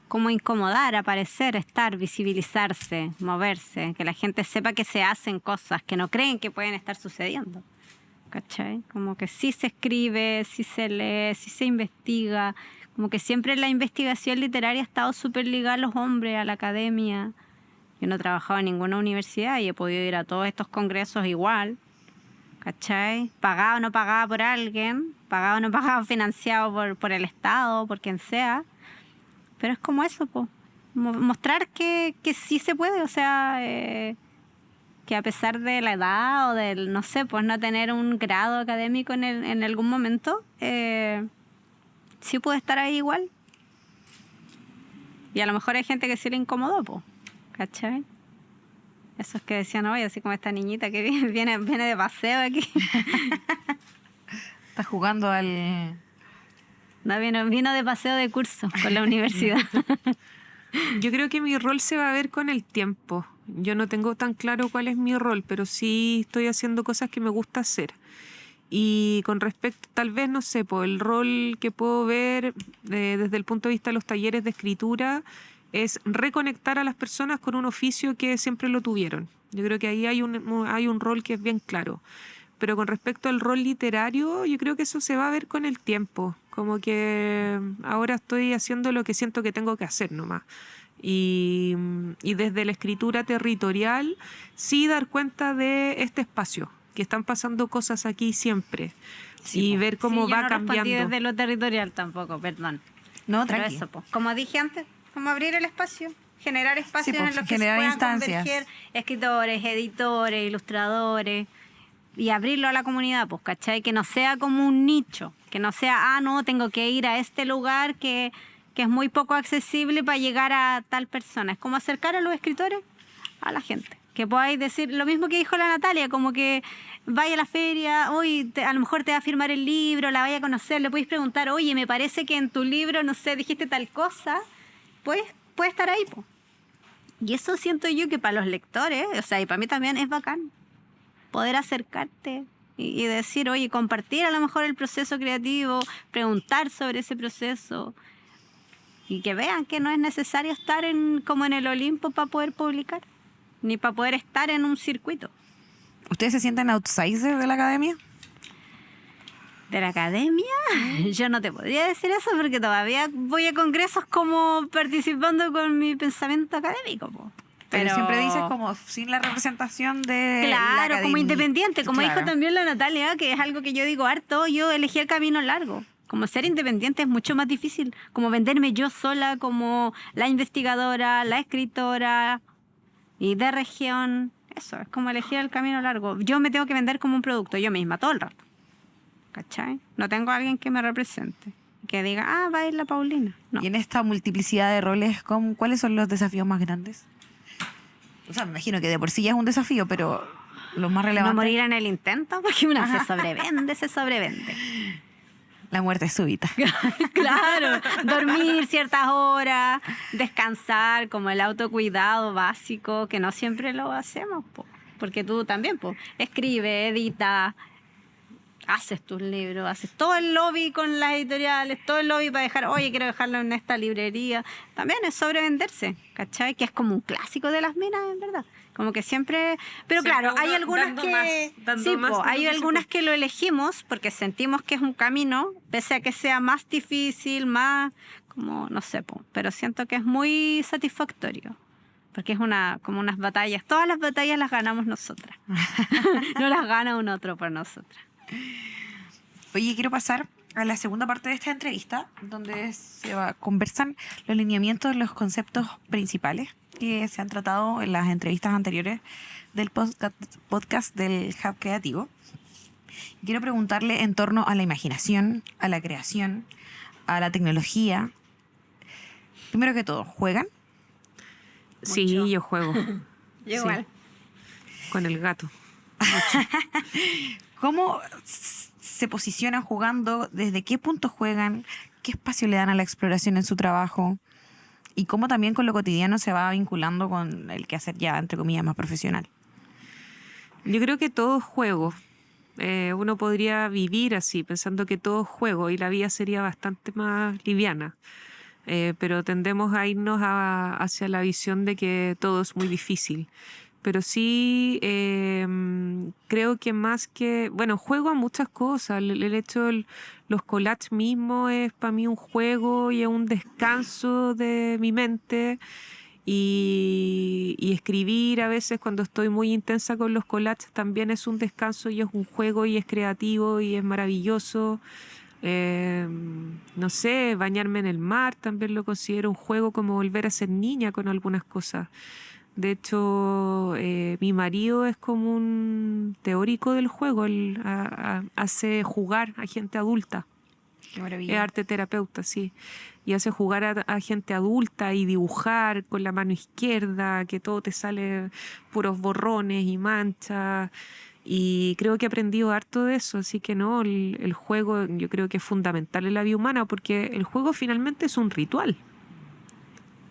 como incomodar, aparecer, estar, visibilizarse, moverse, que la gente sepa que se hacen cosas que no creen que pueden estar sucediendo. ¿Cachai? Como que sí se escribe, sí se lee, sí se investiga. Como que siempre la investigación literaria ha estado súper ligada a los hombres, a la academia. Yo no he trabajado en ninguna universidad y he podido ir a todos estos congresos igual. ¿Cachai? Pagado o no pagado por alguien, pagado o no pagado, financiado por el Estado, por quien sea. Pero es como eso, po. Mostrar que sí se puede, o sea, que a pesar de la edad o del, no sé, pues no tener un grado académico en algún momento, sí puede estar ahí igual. Y a lo mejor hay gente que sí le incomodó, po. ¿Cachai? Esos que decían, oye, así como esta niñita que viene de paseo aquí. Está jugando al... No, vino de paseo de curso con la universidad. Yo creo que mi rol se va a ver con el tiempo. Yo no tengo tan claro cuál es mi rol, pero sí estoy haciendo cosas que me gusta hacer. Y con respecto, tal vez, no sé, por el rol que puedo ver desde el punto de vista de los talleres de escritura, es reconectar a las personas con un oficio que siempre lo tuvieron. Yo creo que ahí hay un rol que es bien claro. Pero con respecto al rol literario, yo creo que eso se va a ver con el tiempo. Como que ahora estoy haciendo lo que siento que tengo que hacer nomás. Y desde la escritura territorial, sí dar cuenta de este espacio, que están pasando cosas aquí siempre. Sí, y ver cómo va cambiando. Yo no respondí desde lo territorial tampoco, perdón. No, pero tranqui. eso, como dije antes, como abrir el espacio, generar espacios en los que se generar puedan instancias. converger escritores, editores, ilustradores, y abrirlo a la comunidad, pues, ¿cachai? Que no sea como un nicho, que no sea, no, tengo que ir a este lugar que es muy poco accesible para llegar a tal persona. Es como acercar a los escritores a la gente. Que podáis decir lo mismo que dijo la Natalia, como que vaya a la feria, hoy a lo mejor te va a firmar el libro, la vaya a conocer, le podéis preguntar, oye, me parece que en tu libro, no sé, dijiste tal cosa, pues puede estar ahí, po. Y eso siento yo que para los lectores, o sea, y para mí también es bacán, poder acercarte y decir, oye, compartir a lo mejor el proceso creativo, preguntar sobre ese proceso, y que vean que no es necesario estar como en el Olimpo para poder publicar, ni para poder estar en un circuito. ¿Ustedes se sienten outsider de la academia? ¿De la academia? Yo no te podría decir eso porque todavía voy a congresos como participando con mi pensamiento académico, po. Pero siempre dices como sin la representación de la Claro, como academia. independiente, como Claro. dijo también la Natalia, que es algo que yo digo harto, yo elegí el camino largo. Como ser independiente es mucho más difícil, como venderme yo sola como la investigadora, la escritora y de región. Eso, es como elegir el camino largo. Yo me tengo que vender como un producto, yo misma, todo el rato. ¿Cachai? No tengo a alguien que me represente, que diga, ah, va a ir la Paulina. No. Y en esta multiplicidad de roles, ¿cuáles son los desafíos más grandes? O sea, me imagino que de por sí ya es un desafío, pero los más No relevantes... morir en el intento, porque una se sobrevende, se sobrevende. La muerte súbita. Claro, dormir ciertas horas, descansar, como el autocuidado básico, que no siempre lo hacemos, po. Porque tú también, po, escribe, edita, haces tus libros, haces todo el lobby con las editoriales, todo el lobby para dejar, oye, quiero dejarlo en esta librería. También es sobrevenderse, ¿cachai? Que es como un clásico de las minas, en verdad. Como que siempre... Pero Siempre claro, hay uno algunas dando que... más, dando sí, más po, de lo hay que se algunas puede. que lo elegimos porque sentimos que es un camino, pese a que sea más difícil, más... como, no sé, po, pero siento que es muy satisfactorio. Porque es como unas batallas. Todas las batallas las ganamos nosotras. No las gana un otro por nosotras. Oye, quiero pasar a la segunda parte de esta entrevista, donde conversan los lineamientos de los conceptos principales que se han tratado en las entrevistas anteriores del podcast del Hub Creativo. Quiero preguntarle en torno a la imaginación, a la creación, a la tecnología. Primero que todo, ¿juegan? Sí, Mucho. yo juego Yo igual. con el gato. ¿Cómo se posicionan jugando? ¿Desde qué punto juegan? ¿Qué espacio le dan a la exploración en su trabajo? Y cómo también con lo cotidiano se va vinculando con el quehacer ya, entre comillas, más profesional. Yo creo que todo es juego. Uno podría vivir así, pensando que todo es juego y la vida sería bastante más liviana. Pero tendemos a irnos hacia la visión de que todo es muy difícil. Pero sí creo que más que... Bueno, juego a muchas cosas. El hecho de los collages mismos es para mí un juego y es un descanso de mi mente. Y escribir a veces cuando estoy muy intensa con los collages también es un descanso y es un juego y es creativo y es maravilloso. No sé, bañarme en el mar también lo considero un juego, como volver a ser niña con algunas cosas. De hecho, mi marido es como un teórico del juego, él hace jugar a gente adulta. Qué Es maravilla. arte terapeuta, sí. Y hace jugar a gente adulta y dibujar con la mano izquierda, que todo te sale puros borrones y manchas. Y creo que he aprendido harto de eso, así que no, el juego yo creo que es fundamental en la vida humana porque el juego finalmente es un ritual.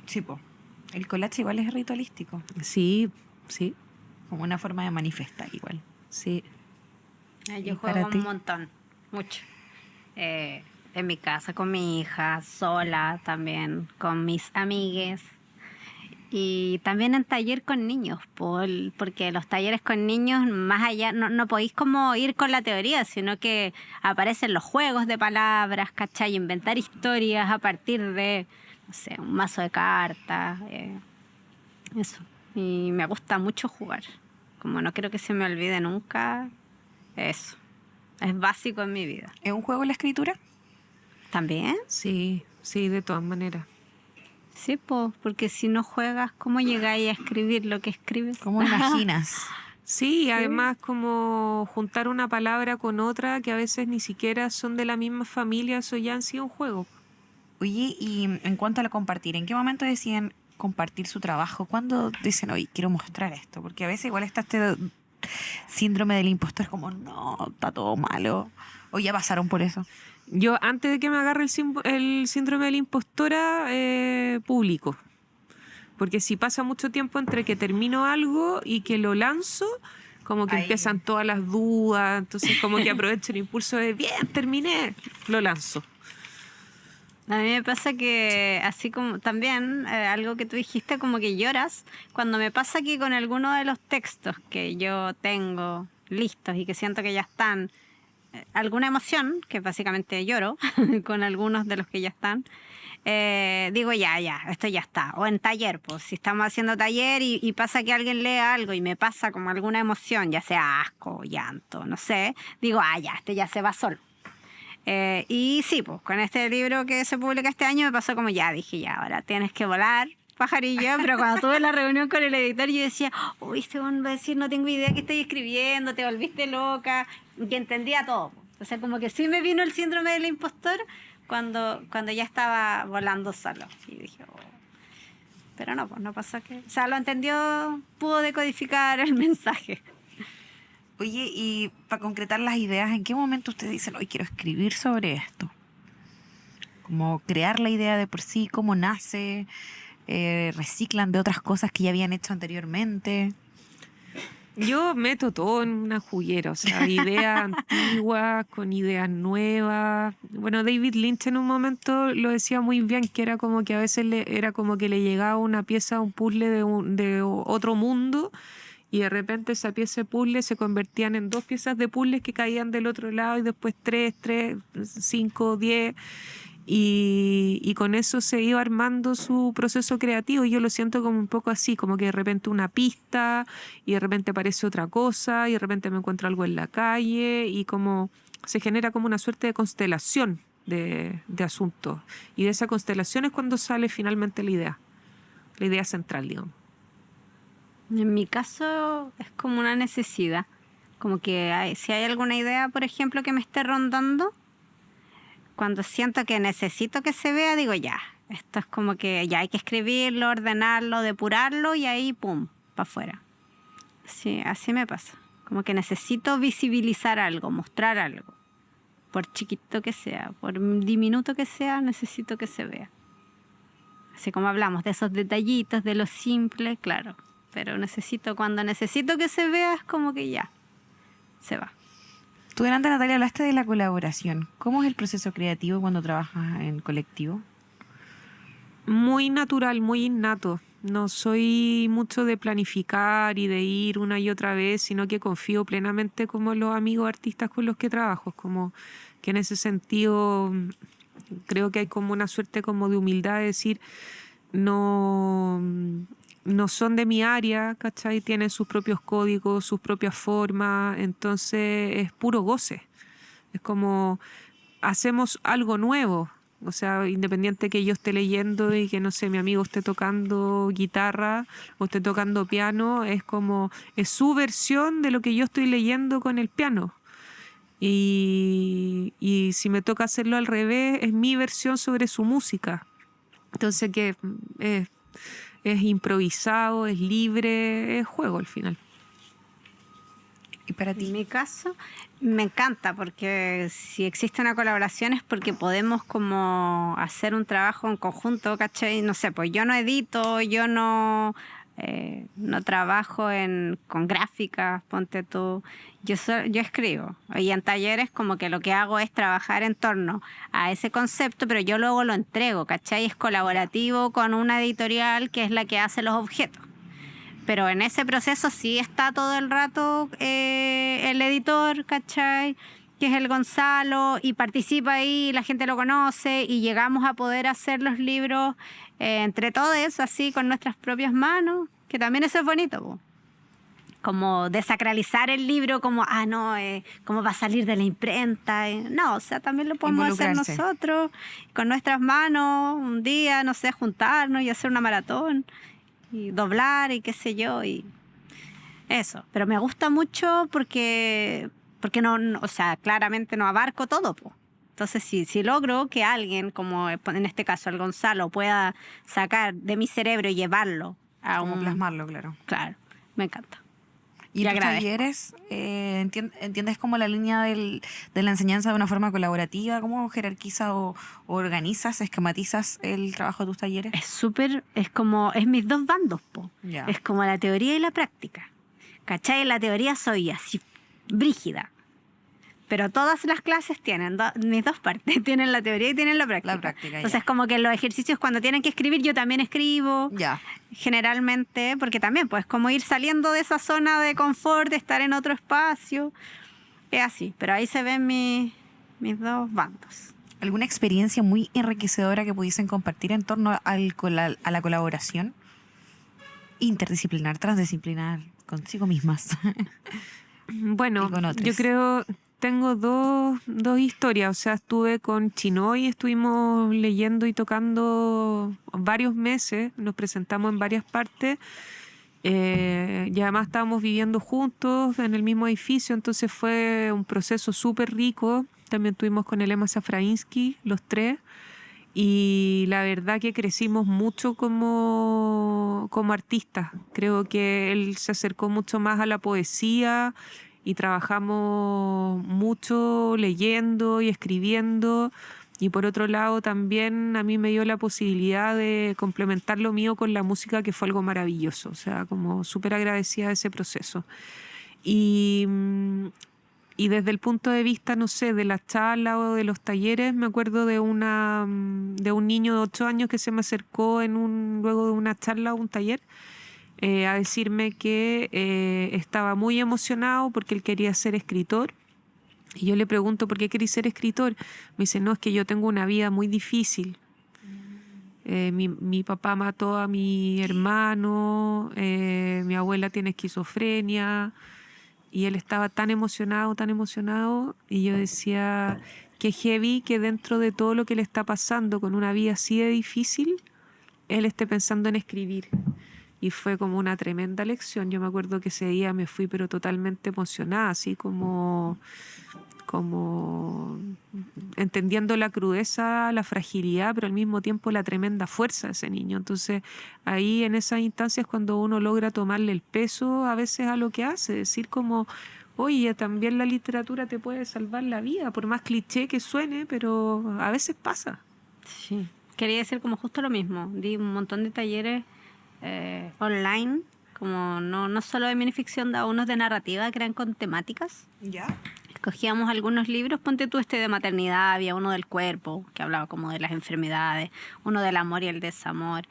Sí, po. El collage igual es ritualístico, Sí, sí, como una forma de manifestar igual. sí. Ay, ¿Y yo para juego ti? un montón, mucho. En mi casa, con mi hija, sola también, con mis amigues. Y también en taller con niños, porque los talleres con niños, más allá, no podéis como ir con la teoría, sino que aparecen los juegos de palabras, ¿cachai? Inventar historias a partir de, no sé, un mazo de cartas, eso. Y me gusta mucho jugar. Como no quiero que se me olvide nunca, eso. Es básico en mi vida. ¿Es un juego la escritura? ¿También? Sí, sí, de todas maneras. Sí, porque si no juegas, ¿cómo llegáis a escribir lo que escribes? ¿Cómo imaginas? Sí, además como juntar una palabra con otra que a veces ni siquiera son de la misma familia, eso ya han sido un juego. Oye, y en cuanto a lo compartir, ¿en qué momento deciden compartir su trabajo? ¿Cuándo dicen, oye, quiero mostrar esto? Porque a veces igual está este síndrome del impostor, como, no, está todo malo. O ya pasaron por eso. Yo, antes de que me agarre el síndrome de la impostora, publico. Porque si pasa mucho tiempo entre que termino algo y que lo lanzo, como que Ahí. empiezan todas las dudas, entonces como que aprovecho el impulso de, bien, terminé, lo lanzo. A mí me pasa que, así como también algo que tú dijiste, como que lloras, cuando me pasa que con alguno de los textos que yo tengo listos y que siento que ya están, alguna emoción, que básicamente lloro con algunos de los que ya están, digo ya, esto ya está. O en taller, pues si estamos haciendo taller y pasa que alguien lee algo y me pasa como alguna emoción, ya sea asco, llanto, no sé, digo, ya, este ya se va solo. Y sí, pues con este libro que se publica este año me pasó como dije ya, ahora tienes que volar, pajarillo. Pero cuando tuve la reunión con el editor yo decía, uy, este hombre va a decir, no tengo idea qué estoy escribiendo, te volviste loca, y entendía todo. O sea, como que sí me vino el síndrome del impostor cuando ya estaba volando solo. Y dije, pero no, pues no pasó que... O sea, lo entendió, pudo decodificar el mensaje. Oye, y para concretar las ideas, ¿en qué momento ustedes dicen, hoy quiero escribir sobre esto? Como crear la idea de por sí, cómo nace, reciclan de otras cosas que ya habían hecho anteriormente. Yo meto todo en una juguera, o sea, ideas antiguas con ideas nuevas. Bueno, David Lynch en un momento lo decía muy bien, que era como que a veces era como que le llegaba una pieza, un puzzle de otro mundo, y de repente esa pieza de puzzle se convertían en 2 piezas de puzzle que caían del otro lado, y después 3, 5, 10... Y con eso se iba armando su proceso creativo. Y yo lo siento como un poco así, como que de repente una pista y de repente aparece otra cosa y de repente me encuentro algo en la calle y como se genera como una suerte de constelación de asuntos. Y de esa constelación es cuando sale finalmente la idea central, digamos. En mi caso es como una necesidad, como que si hay alguna idea, por ejemplo, que me esté rondando, cuando siento que necesito que se vea, digo ya, esto es como que ya hay que escribirlo, ordenarlo, depurarlo y ahí pum, para afuera. Sí, así me pasa. Como que necesito visibilizar algo, mostrar algo. Por chiquito que sea, por diminuto que sea, necesito que se vea. Así como hablamos de esos detallitos, de lo simple, claro. Pero cuando necesito que se vea, es como que ya, se va. Tú delante, Natalia, hablaste de la colaboración. ¿Cómo es el proceso creativo cuando trabajas en colectivo? Muy natural, muy innato. No soy mucho de planificar y de ir una y otra vez, sino que confío plenamente como en los amigos artistas con los que trabajo. Es como que en ese sentido creo que hay como una suerte como de humildad de decir, no son de mi área, ¿cachai? Tienen sus propios códigos, sus propias formas, entonces es puro goce. Es como hacemos algo nuevo, o sea, independiente que yo esté leyendo y que, no sé, mi amigo esté tocando guitarra o esté tocando piano, es su versión de lo que yo estoy leyendo con el piano. Y si me toca hacerlo al revés, es mi versión sobre su música. Entonces, que es improvisado, es libre, es juego al final. ¿Y para ti? En mi caso, me encanta porque si existe una colaboración es porque podemos como hacer un trabajo en conjunto, ¿cachai? No sé, pues yo no edito, yo no trabajo con gráficas, ponte tú. Yo escribo. Y en talleres como que lo que hago es trabajar en torno a ese concepto, pero yo luego lo entrego, ¿cachai? Es colaborativo con una editorial que es la que hace los objetos. Pero en ese proceso sí está todo el rato el editor, ¿cachai? Que es el Gonzalo, y participa ahí, la gente lo conoce, y llegamos a poder hacer los libros entre todos, así, con nuestras propias manos, que también eso es bonito, po. Como desacralizar el libro, como, ¿cómo va a salir de la imprenta? No, o sea, también lo podemos hacer nosotros, con nuestras manos, un día, no sé, juntarnos y hacer una maratón, y doblar, y qué sé yo, y eso. Pero me gusta mucho porque no, o sea, claramente no abarco todo, po. Entonces, si logro que alguien, como en este caso el Gonzalo, pueda sacar de mi cerebro y llevarlo a Como plasmarlo, claro. Claro, me encanta. ¿Y en tus talleres entiendes como la línea de la enseñanza de una forma colaborativa? ¿Cómo jerarquizas o organizas, esquematizas el trabajo de tus talleres? Es mis dos bandos, po. Ya. Es como la teoría y la práctica. ¿Cachai? En la teoría soy así, brígida. pero todas las clases tienen mis dos partes, tienen la teoría y tienen la práctica. La práctica, Entonces, ya. como que los ejercicios cuando tienen que escribir, yo también escribo. Ya. Generalmente, porque también, pues, como ir saliendo de esa zona de confort, de estar en otro espacio. Es así, pero ahí se ven mis dos bandos. ¿Alguna experiencia muy enriquecedora que pudiesen compartir en torno a la colaboración interdisciplinar, transdisciplinar, consigo mismas? Bueno, Y con otros. yo creo, tengo dos historias. O sea, estuve con Chinoy, estuvimos leyendo y tocando varios meses, nos presentamos en varias partes. Y además estábamos viviendo juntos en el mismo edificio, entonces fue un proceso súper rico. También estuvimos con el Elema Safrainsky, los tres, y la verdad que crecimos mucho como artistas. Creo que él se acercó mucho más a la poesía y trabajamos mucho leyendo y escribiendo. Y por otro lado también a mí me dio la posibilidad de complementar lo mío con la música, que fue algo maravilloso. O sea, como súper agradecida de ese proceso. Y desde el punto de vista, no sé, de las charlas o de los talleres, me acuerdo de un niño de 8 años que se me acercó luego de una charla o un taller a decirme que estaba muy emocionado porque él quería ser escritor. Y yo le pregunto, ¿por qué querés ser escritor? Me dice, no, es que yo tengo una vida muy difícil. Mi papá mató a mi hermano, mi abuela tiene esquizofrenia, y él estaba tan emocionado, y yo decía, qué heavy que dentro de todo lo que le está pasando con una vida así de difícil, él esté pensando en escribir. Y fue como una tremenda lección. Yo me acuerdo que ese día me fui pero totalmente emocionada, así como entendiendo la crudeza, la fragilidad, pero al mismo tiempo la tremenda fuerza de ese niño. Entonces ahí en esas instancias cuando uno logra tomarle el peso a veces a lo que hace, decir como, oye, también la literatura te puede salvar la vida, por más cliché que suene, pero a veces pasa. Sí. Quería decir como justo lo mismo. Di un montón de talleres online, como no solo de minificción, da unos de narrativa que eran con temáticas. ¿Ya? Escogíamos algunos libros, ponte tú de maternidad, había uno del cuerpo, que hablaba como de las enfermedades, uno del amor y el desamor.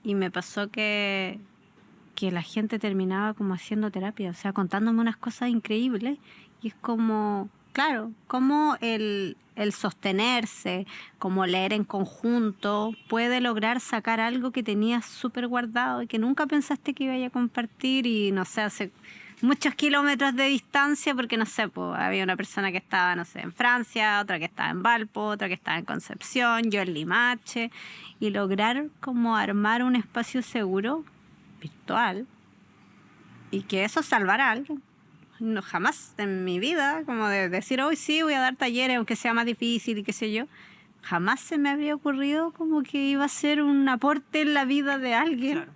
Y me pasó que la gente terminaba como haciendo terapia, o sea, contándome unas cosas increíbles. Y es como, claro, como el sostenerse, como leer en conjunto, puede lograr sacar algo que tenías súper guardado y que nunca pensaste que iba a compartir, y no sé, hace muchos kilómetros de distancia, porque no sé, pues, había una persona que estaba, no sé, en Francia, otra que estaba en Valpo, otra que estaba en Concepción, yo en Limache, y lograr como armar un espacio seguro, virtual, y que eso salvara algo. No, jamás en mi vida, como de decir, hoy sí voy a dar talleres, aunque sea más difícil y qué sé yo, jamás se me había ocurrido como que iba a ser un aporte en la vida de alguien. Claro.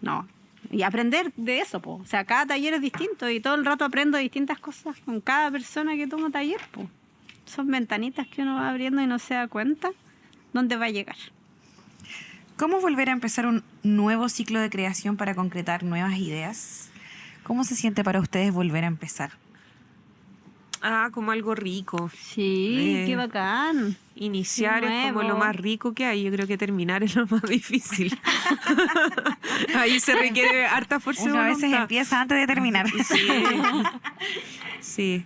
No. Y aprender de eso, po. O sea, cada taller es distinto y todo el rato aprendo distintas cosas con cada persona que toma taller, po. Son ventanitas que uno va abriendo y no se da cuenta dónde va a llegar. ¿Cómo volver a empezar un nuevo ciclo de creación para concretar nuevas ideas? ¿Cómo se siente para ustedes volver a empezar? Como algo rico. Sí, qué bacán. Iniciar Sí, es como lo nuevo. más rico que hay. Yo creo que terminar es lo más difícil. Ahí se requiere harta fuerza de Uno a veces voluntad. empieza antes de terminar. Sí. Sí.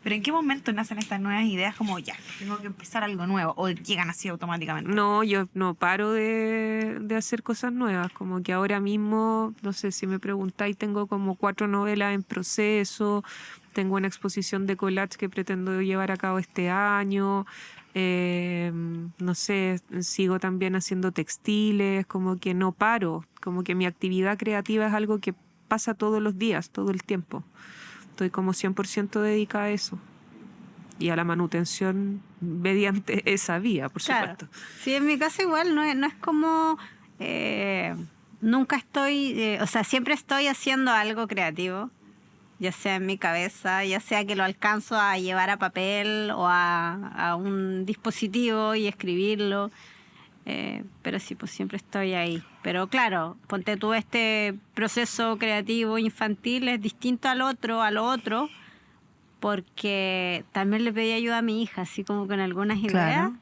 Pero ¿en qué momento nacen estas nuevas ideas como ya, tengo que empezar algo nuevo? ¿O llegan así automáticamente? No, yo no paro de hacer cosas nuevas. Como que ahora mismo, no sé, si me preguntáis, tengo como 4 novelas en proceso, tengo una exposición de collage que pretendo llevar a cabo este año, no sé, sigo también haciendo textiles, como que no paro, como que mi actividad creativa es algo que pasa todos los días, todo el tiempo. Estoy como 100% dedicada a eso. Y a la manutención mediante esa vía, por Claro. supuesto. Sí, en mi caso igual, no es como... nunca estoy... o sea, siempre estoy haciendo algo creativo, ya sea en mi cabeza, ya sea que lo alcanzo a llevar a papel o a un dispositivo y escribirlo. Pero sí, pues siempre estoy ahí. Pero claro, ponte tú, este proceso creativo infantil es distinto al otro, porque también le pedí ayuda a mi hija, así como con algunas ideas. Claro.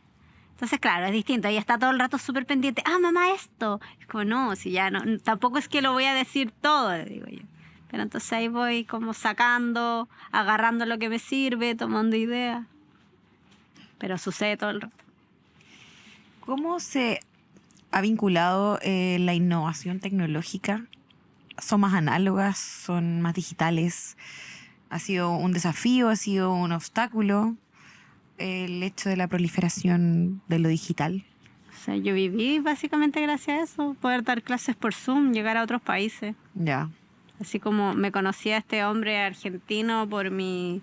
Entonces, claro, es distinto. Ella está todo el rato súper pendiente. Mamá, esto. Es como, no, si ya no, tampoco es que lo voy a decir todo, le digo yo. Pero entonces ahí voy como sacando, agarrando lo que me sirve, tomando ideas. Pero sucede todo el rato. ¿Cómo se ha vinculado la innovación tecnológica? ¿Son más análogas? ¿Son más digitales? ¿Ha sido un desafío? ¿Ha sido un obstáculo el hecho de la proliferación de lo digital? O sea, yo viví básicamente gracias a eso, poder dar clases por Zoom, llegar a otros países. Ya. Así como me conocí a este hombre argentino por mi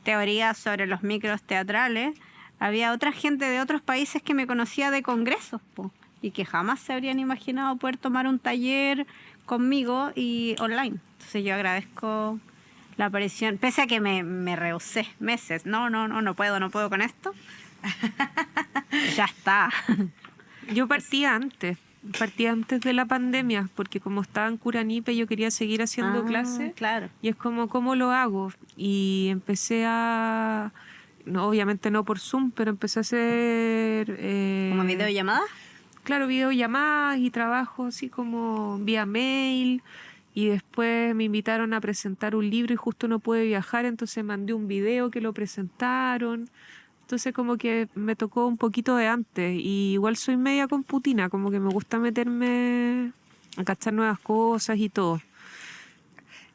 teoría sobre los micros teatrales, había otra gente de otros países que me conocía de congresos, po, y que jamás se habrían imaginado poder tomar un taller conmigo y online. Entonces yo agradezco la aparición, pese a que me rehusé meses. No puedo con esto. Ya está. Yo partía antes de la pandemia, porque como estaba en Curanipe yo quería seguir haciendo clases. Claro. Y es como, ¿cómo lo hago? Y empecé a... No, obviamente no por Zoom, pero empecé a hacer... ¿Como videollamada? Claro, videollamadas y trabajo así como vía mail. Y después me invitaron a presentar un libro y justo no pude viajar, entonces mandé un video que lo presentaron. Entonces como que me tocó un poquito de antes. Y igual soy media computina, como que me gusta meterme a cachar nuevas cosas y todo.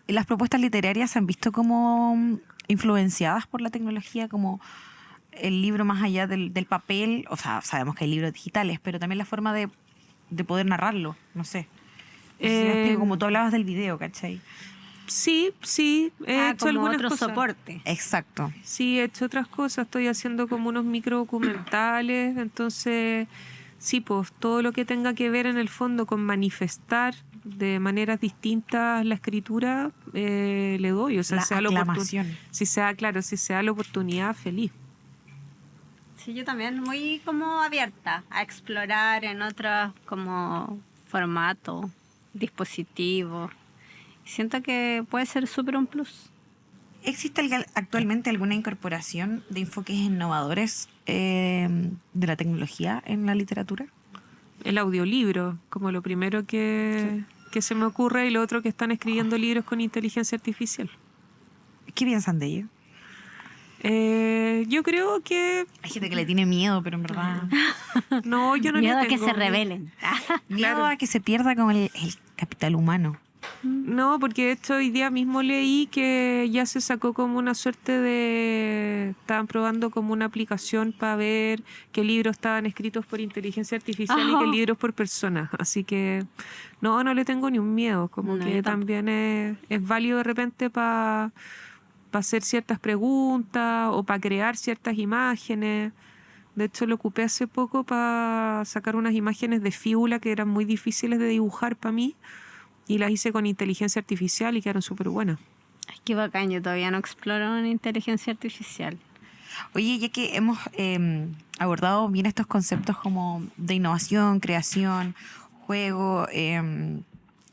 ¿Las propuestas literarias se han visto como influenciadas por la tecnología, como el libro más allá del papel? O sea, sabemos que hay libros digitales, pero también la forma de poder narrarlo, no sé. No sé si me explico, como tú hablabas del video, ¿cachai? Sí, he hecho como algunas otro cosas. soporte. Exacto. Sí, he hecho otras cosas, estoy haciendo como unos micro documentales, entonces sí, pues todo lo que tenga que ver en el fondo con manifestar de maneras distintas la escritura, le doy, o sea, La sea aclamación. si se da la oportunidad, feliz. Sí, yo también muy como abierta a explorar en otros como formatos, dispositivos. Siento que puede ser súper un plus. ¿Existe actualmente alguna incorporación de enfoques innovadores de la tecnología en la literatura? El audiolibro, como lo primero que se me ocurre, y lo otro que están escribiendo libros con inteligencia artificial. ¿Qué piensan de ello? Yo creo que... Hay gente que le tiene miedo, pero en verdad... No, yo no Miedo le a que tengo se rebelen. Miedo a que se pierda con el capital humano. No, porque de hecho hoy día mismo leí que ya se sacó como una suerte de... Estaban probando como una aplicación para ver qué libros estaban escritos por inteligencia artificial y qué libros por personas. Así que no le tengo ni un miedo. Como No, que yo tampoco. también es válido de repente para hacer ciertas preguntas o para crear ciertas imágenes. De hecho lo ocupé hace poco para sacar unas imágenes de fíbula que eran muy difíciles de dibujar para mí. Y las hice con inteligencia artificial y quedaron súper buenas. Ay, qué bacán, yo todavía no exploro en inteligencia artificial. Oye, ya que hemos abordado bien estos conceptos como de innovación, creación, juego,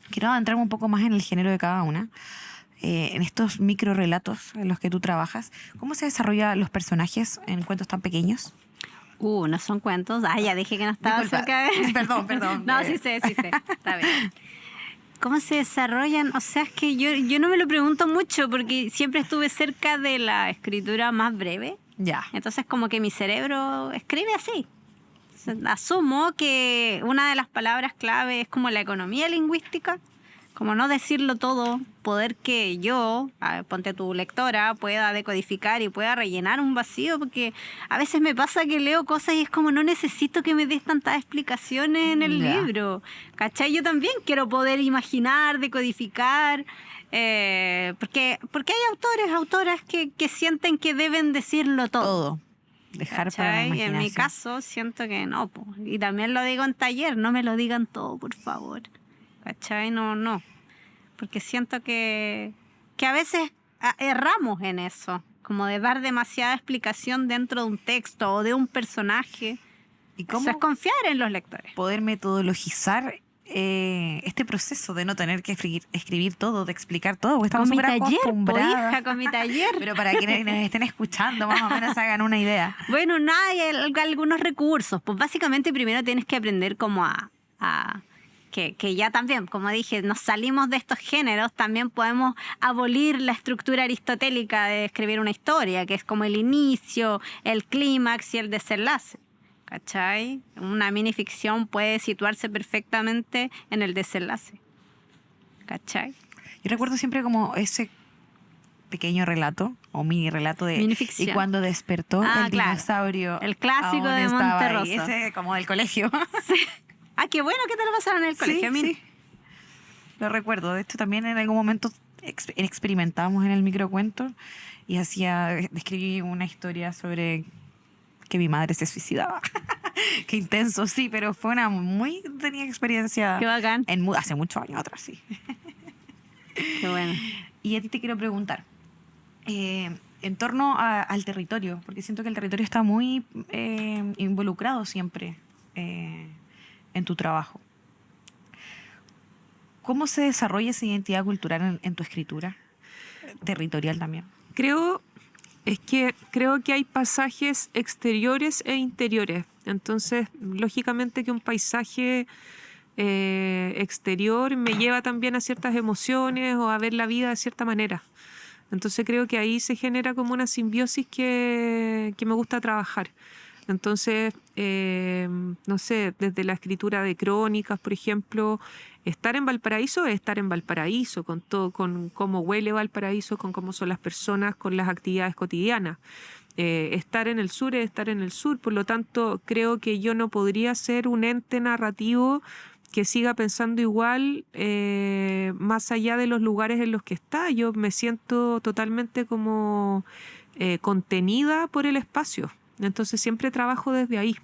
quiero adentrarme un poco más en el género de cada una. En estos micro relatos en los que tú trabajas, ¿cómo se desarrollan los personajes en cuentos tan pequeños? No son cuentos. Ya dije que no estaba Disculpa. cerca de... Perdón. No, sí sé. Está bien. ¿Cómo se desarrollan? O sea, es que yo no me lo pregunto mucho porque siempre estuve cerca de la escritura más breve. Ya. Entonces como que mi cerebro escribe así. Asumo que una de las palabras clave es como la economía lingüística, como no decirlo todo, poder que yo, ponte tu lectora, pueda decodificar y pueda rellenar un vacío, porque a veces me pasa que leo cosas y es como no necesito que me des tantas explicaciones en el Ya. libro, ¿cachai? Yo también quiero poder imaginar, decodificar, porque hay autoras que sienten que deben decirlo Todo. Dejar para la ¿cachai? imaginación. En mi caso siento que no, po. Y también lo digo en taller, no me lo digan todo, por favor. ¿Cachai? No. Porque siento que a veces erramos en eso, como de dar demasiada explicación dentro de un texto o de un personaje. ¿Y Eso cómo es confiar en los lectores. poder metodologizar este proceso de no tener que escribir todo, de explicar todo? Porque Con estamos mi súper taller, po, acostumbradas. hija, con mi taller. Pero para quienes nos estén escuchando, más o menos hagan una idea. Bueno, no hay algunos recursos. Pues básicamente primero tienes que aprender como que ya también, como dije, nos salimos de estos géneros, también podemos abolir la estructura aristotélica de escribir una historia, que es como el inicio, el clímax y el desenlace. ¿Cachai? Una minificción puede situarse perfectamente en el desenlace. ¿Cachai? Yo recuerdo siempre como ese pequeño relato o mini relato de Minificción. y cuando despertó el Claro. dinosaurio, El clásico aún de estaba ahí. Monterroso. Ese como del colegio. Ah, qué bueno que te lo pasaron en el colegio. Sí, Min. sí. Lo recuerdo. De hecho, también en algún momento experimentábamos en el microcuento y describí una historia sobre que mi madre se suicidaba. Qué intenso, sí, pero fue una muy tenía experiencia Qué bacán. hace muchos años atrás, sí. Qué bueno. Y a ti te quiero preguntar, en torno al territorio, porque siento que el territorio está muy involucrado siempre en tu trabajo. ¿Cómo se desarrolla esa identidad cultural en tu escritura? Territorial también. Creo que hay pasajes exteriores e interiores. Entonces, lógicamente que un paisaje exterior me lleva también a ciertas emociones o a ver la vida de cierta manera. Entonces creo que ahí se genera como una simbiosis que me gusta trabajar. Entonces, no sé, desde la escritura de crónicas, por ejemplo, estar en Valparaíso es estar en Valparaíso, con todo, con cómo huele Valparaíso, con cómo son las personas, con las actividades cotidianas. Estar en el sur es estar en el sur, por lo tanto, creo que yo no podría ser un ente narrativo que siga pensando igual más allá de los lugares en los que está. Yo me siento totalmente como contenida por el espacio. Entonces siempre trabajo desde ahí.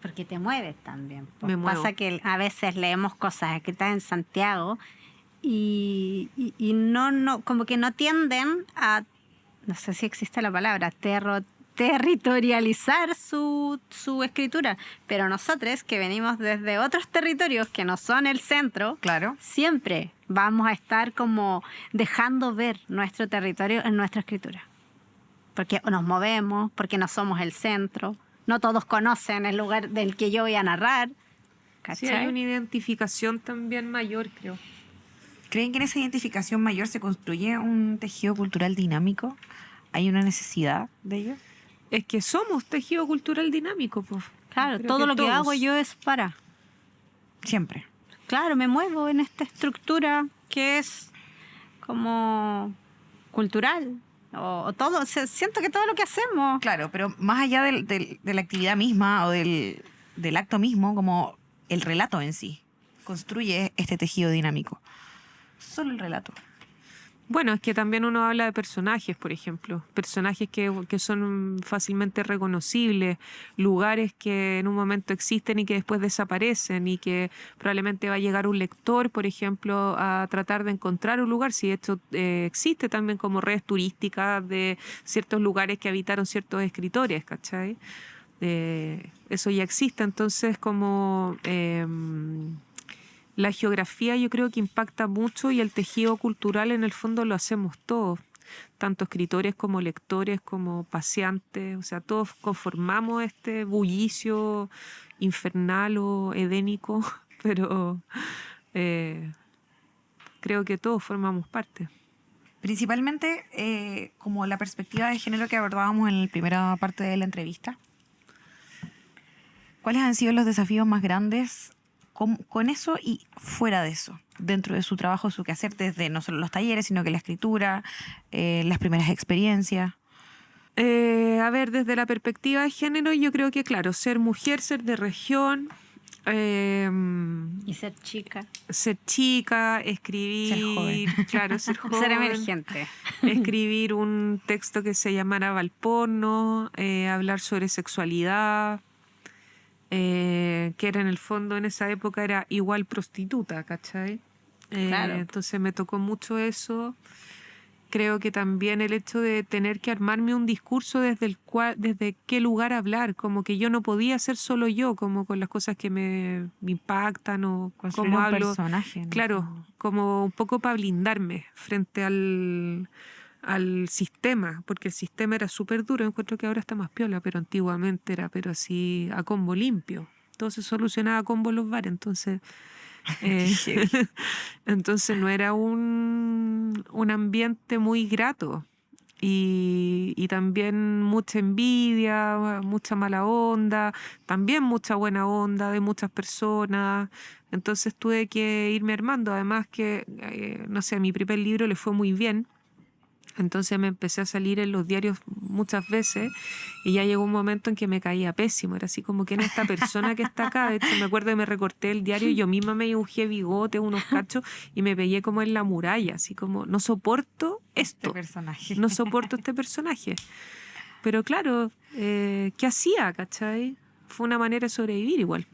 Porque te mueves también. Po. Me muevo. Pasa que a veces leemos cosas escritas en Santiago y no, como que no tienden a, no sé si existe la palabra, territorializar su escritura. Pero nosotros que venimos desde otros territorios que no son el centro, Claro. siempre vamos a estar como dejando ver nuestro territorio en nuestra escritura. Porque nos movemos, porque no somos el centro, no todos conocen el lugar del que yo voy a narrar. Sí, ¿Cachai? hay una identificación también mayor, creo. ¿Creen que en esa identificación mayor se construye un tejido cultural dinámico? ¿Hay una necesidad de ello? Es que somos tejido cultural dinámico, pues. Claro, Creo todo lo que todos. hago yo es para... Siempre. Claro, me muevo en esta estructura que es como cultural. O todo, siento que todo lo que hacemos... Claro, pero más allá de la actividad misma o del acto mismo, como el relato en sí, construye este tejido dinámico. Solo el relato. Bueno, es que también uno habla de personajes, por ejemplo. Personajes que son fácilmente reconocibles, lugares que en un momento existen y que después desaparecen y que probablemente va a llegar un lector, por ejemplo, a tratar de encontrar un lugar. Si esto existe también como redes turísticas de ciertos lugares que habitaron ciertos escritores, ¿cachai? Eso ya existe, entonces como... la geografía yo creo que impacta mucho y el tejido cultural en el fondo lo hacemos todos, tanto escritores como lectores, como paseantes, o sea, todos conformamos este bullicio infernal o edénico, pero creo que todos formamos parte. Principalmente como la perspectiva de género que abordábamos en la primera parte de la entrevista. ¿Cuáles han sido los desafíos más grandes con eso y fuera de eso, dentro de su trabajo, su quehacer, desde no solo los talleres, sino que la escritura, las primeras experiencias? A ver, desde la perspectiva de género, yo creo que, claro, ser mujer, ser de región, Y ser chica. ser chica, escribir, Ser joven. claro, ser joven, Ser emergente. escribir un texto que se llamara Valporno, hablar sobre sexualidad, que era en el fondo en esa época era igual prostituta, ¿cachai? Claro. Entonces me tocó mucho eso. Creo que también el hecho de tener que armarme un discurso desde qué lugar hablar, como que yo no podía ser solo yo, como con las cosas que me impactan o Construir cómo un hablo. personaje, ¿no? Claro, como un poco para blindarme frente al sistema, porque el sistema era súper duro. Encuentro que ahora está más piola, pero antiguamente era, pero así a combo limpio. Todo se solucionaba a combo en los bares, entonces... Heavy. entonces no era un ambiente muy grato y también mucha envidia, mucha mala onda, también mucha buena onda de muchas personas. Entonces tuve que irme armando. Además que, no sé, a mi primer libro le fue muy bien. Entonces me empecé a salir en los diarios muchas veces y ya llegó un momento en que me caía pésimo. Era así como, ¿quién es esta persona que está acá? De hecho, me acuerdo que me recorté el diario y yo misma me dibujé bigote, unos cachos y me pegué como en la muralla, así como, no soporto Este esto, personaje. no soporto este personaje. Pero claro, ¿qué hacía, cachai? Fue una manera de sobrevivir igual.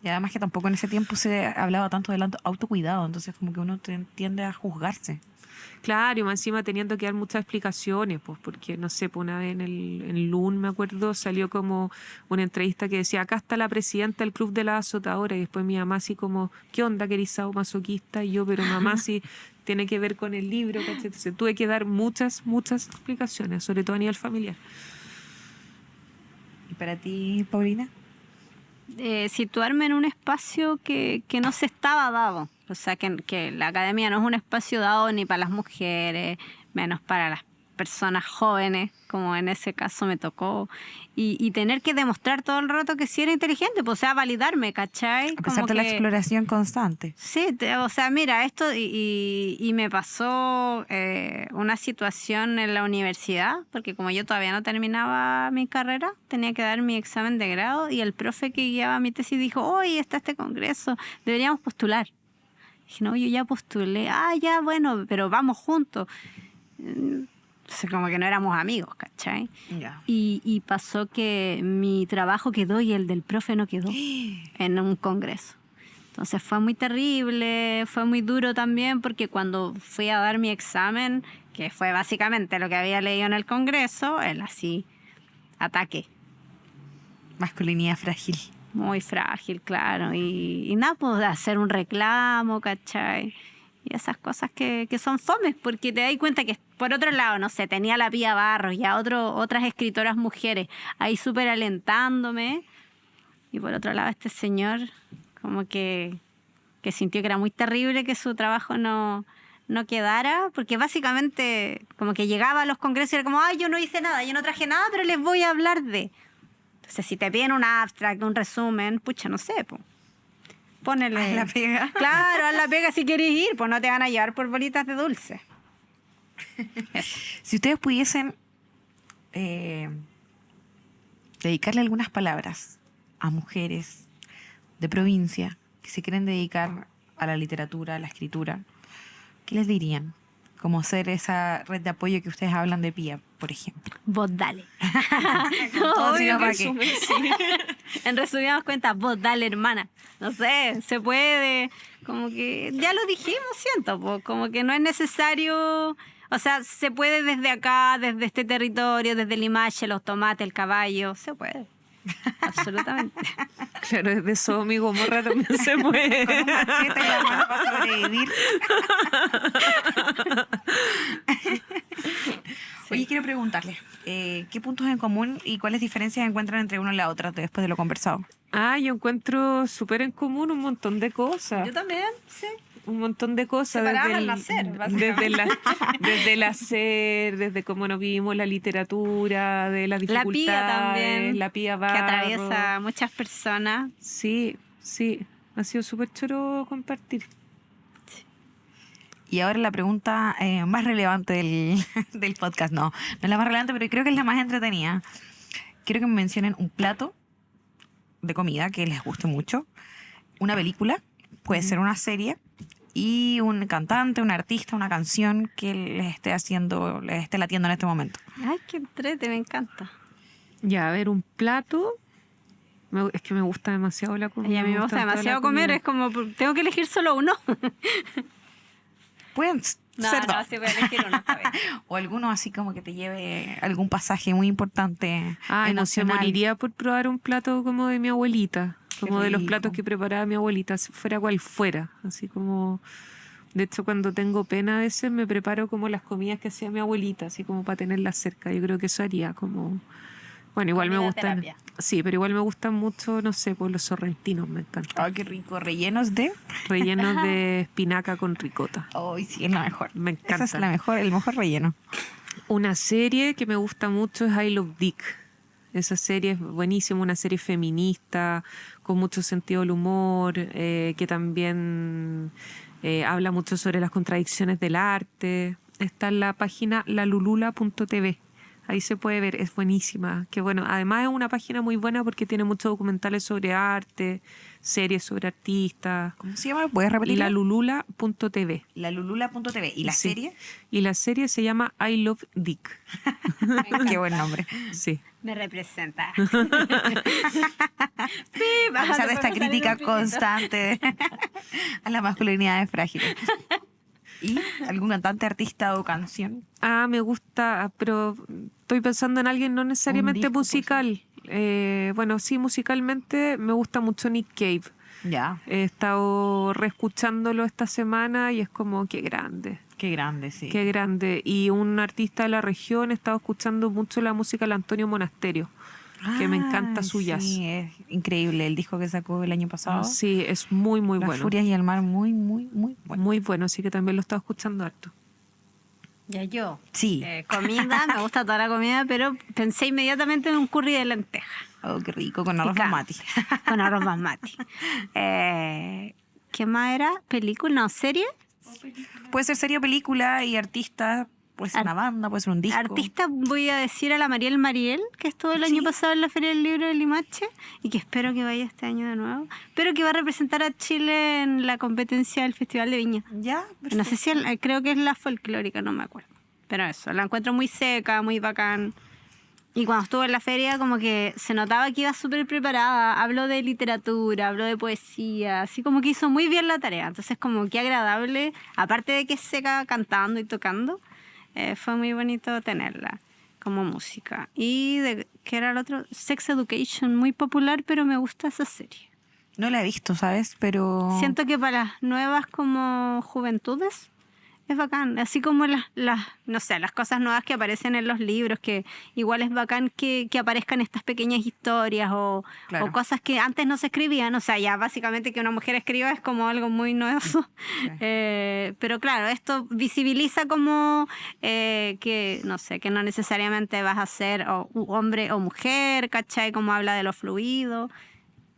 Y además que tampoco en ese tiempo se hablaba tanto del autocuidado, entonces como que uno tiende a juzgarse. Claro, y más encima teniendo que dar muchas explicaciones, pues, porque no sé, pues una vez en LUN, me acuerdo, salió como una entrevista que decía, acá está la presidenta del club de la azotadora, y después mi mamá así como, ¿qué onda, querizado masoquista? Y yo, pero mamá sí tiene que ver con el libro, ¿cachai? Entonces tuve que dar muchas explicaciones, sobre todo a nivel familiar. ¿Y para ti, Paulina? Situarme en un espacio que no se estaba dado. O sea, que la academia no es un espacio dado ni para las mujeres, menos para las personas jóvenes, como en ese caso me tocó. Y tener que demostrar todo el rato que sí era inteligente, pues, o sea, validarme, ¿cachai? A pesar Como de la que- exploración constante. Sí, o sea, mira, esto y me pasó una situación en la universidad, porque como yo todavía no terminaba mi carrera, tenía que dar mi examen de grado y el profe que guiaba mi tesis dijo, hoy está este congreso, deberíamos postular. Dije, no, yo ya postulé, ya, bueno, pero vamos juntos. Entonces, como que no éramos amigos, ¿cachai? Ya. Y pasó que mi trabajo quedó y el del profe no quedó en un congreso. Entonces fue muy terrible, fue muy duro también porque cuando fui a dar mi examen, que fue básicamente lo que había leído en el congreso, él así, ataque, Masculinidad frágil. muy frágil, claro. Y nada, pues hacer un reclamo, ¿cachai? Y esas cosas que son fomes, porque te das cuenta que por otro lado, no sé, tenía a la Pía Barros y a otras escritoras mujeres ahí súper alentándome. Y por otro lado, este señor como que sintió que era muy terrible que su trabajo no quedara, porque básicamente como que llegaba a los congresos y era como, ay, yo no hice nada, yo no traje nada, pero les voy a hablar de... Entonces, si te piden un abstract, un resumen, pucha, no sé, pues, ponele... Haz la pega. Claro, haz la pega si quieres ir, pues no te van a llevar por bolitas de dulce. Si ustedes pudiesen dedicarle algunas palabras a mujeres de provincia que se quieren dedicar a la literatura, a la escritura, ¿qué les dirían? Como ser esa red de apoyo que ustedes hablan de Pía, por ejemplo. Vos dale. todo Obvio sino que para en qué. resumen, sí. En resumidas cuentas, vos dale, hermana. No sé, se puede. Como que ya lo dijimos, siento, po, como que no es necesario. O sea, se puede desde acá, desde este territorio, desde Limache, los tomates, el caballo, se puede. Absolutamente. Claro, desde eso mi Gomorra también se puede. Con un machete en la mano para sobrevivir. Oye, quiero preguntarles, ¿qué puntos en común y cuáles diferencias encuentran entre una y la otra después de lo conversado? Yo encuentro súper en común un montón de cosas. Yo también, sí. Un montón de cosas. Separadas al nacer, desde el hacer, desde cómo nos vivimos la literatura, de las La Pía dificultades, también, la Pía que Barros. atraviesa a muchas personas. Sí, ha sido súper choro compartir. Y ahora la pregunta más relevante del podcast. No es la más relevante, pero creo que es la más entretenida. Quiero que me mencionen un plato de comida que les guste mucho, una película, puede ser una serie, y un cantante, un artista, una canción que les esté latiendo en este momento. Ay, qué entrete, me encanta. Ya, a ver, un plato. Es que me gusta demasiado la comida. Y a mí me gusta demasiado comer, es como, tengo que elegir solo uno. Pueden No, ser no, dos. sí voy a elegir uno, está bien. O alguno así como que te lleve algún pasaje muy importante. Ay, no sé, emocional. moriría por probar un plato como de mi abuelita, Qué como de los platos rico. que preparaba mi abuelita, si fuera cual fuera, así como... De hecho, cuando tengo pena a veces me preparo como las comidas que hacía mi abuelita, así como para tenerlas cerca. Yo creo que eso haría como... Bueno, igual me Comida gustan... terapia. Sí, pero igual me gustan mucho, no sé, pues los sorrentinos me encantan. Ay, qué rico. Rellenos de. Rellenos de espinaca con ricota. Ay, sí, es la mejor. Me Esa es encantan. el mejor relleno. Una serie que me gusta mucho es I Love Dick. Esa serie es buenísima, una serie feminista, con mucho sentido del humor, que también habla mucho sobre las contradicciones del arte. Está en la página lalulula.tv. Ahí se puede ver, es buenísima. Que bueno, además es una página muy buena porque tiene muchos documentales sobre arte, series sobre artistas. ¿Cómo se llama? ¿Puedes repetir? Lalulula.tv. Lalulula.tv. ¿Y la Sí. serie? Y la serie se llama I Love Dick. Qué buen nombre. Sí. Me representa. A pesar de esta crítica constante a las masculinidades frágiles. ¿Y algún cantante, artista o canción? Ah, me gusta, pero estoy pensando en alguien no necesariamente disco, puede ser. musical. Bueno, sí, musicalmente me gusta mucho Nick Cave. Ya. He estado reescuchándolo esta semana y es como, qué grande, Qué grande, sí. qué grande. Y un artista de la región, he estado escuchando mucho la música de Antonio Monasterio, que me encanta su jazz. Sí, es increíble. El disco que sacó el año pasado. Sí, es muy, muy Las bueno. Furias y el Mar, muy, muy, muy bueno. Muy bueno, así que también lo he estado escuchando harto. Ya yo. Sí. Comida, me gusta toda la comida, pero pensé inmediatamente en un curry de lenteja. Oh, qué rico, con arroz Picante. basmati. Con arroz basmati. ¿Qué más era? ¿Película? No, ¿serie? Puede ser serie o película y artista, puede ser una banda, puede ser un disco. Artista, voy a decir a la Mariel, que estuvo el año pasado en la Feria del Libro de Limache y que espero que vaya este año de nuevo, pero que va a representar a Chile en la competencia del Festival de Viña. Ya, perfecto. No sé si, creo que es la folclórica, no me acuerdo. Pero eso, la encuentro muy seca, muy bacán. Y cuando estuve en la feria, como que se notaba que iba súper preparada. Habló de literatura, habló de poesía, así como que hizo muy bien la tarea. Entonces, como que agradable, aparte de que es seca cantando y tocando, fue muy bonito tenerla como música. Y ¿qué era el otro? Sex Education, muy popular, pero me gusta esa serie. No la he visto, ¿sabes? Pero... Siento que para las nuevas como juventudes es bacán, así como no sé, las cosas nuevas que aparecen en los libros, que igual es bacán que aparezcan estas pequeñas historias o Claro. o cosas que antes no se escribían, o sea, ya básicamente que una mujer escriba es como algo muy novedoso. Pero claro, esto visibiliza como que, no sé, que no necesariamente vas a ser hombre o mujer, ¿cachai? Como habla de lo fluido.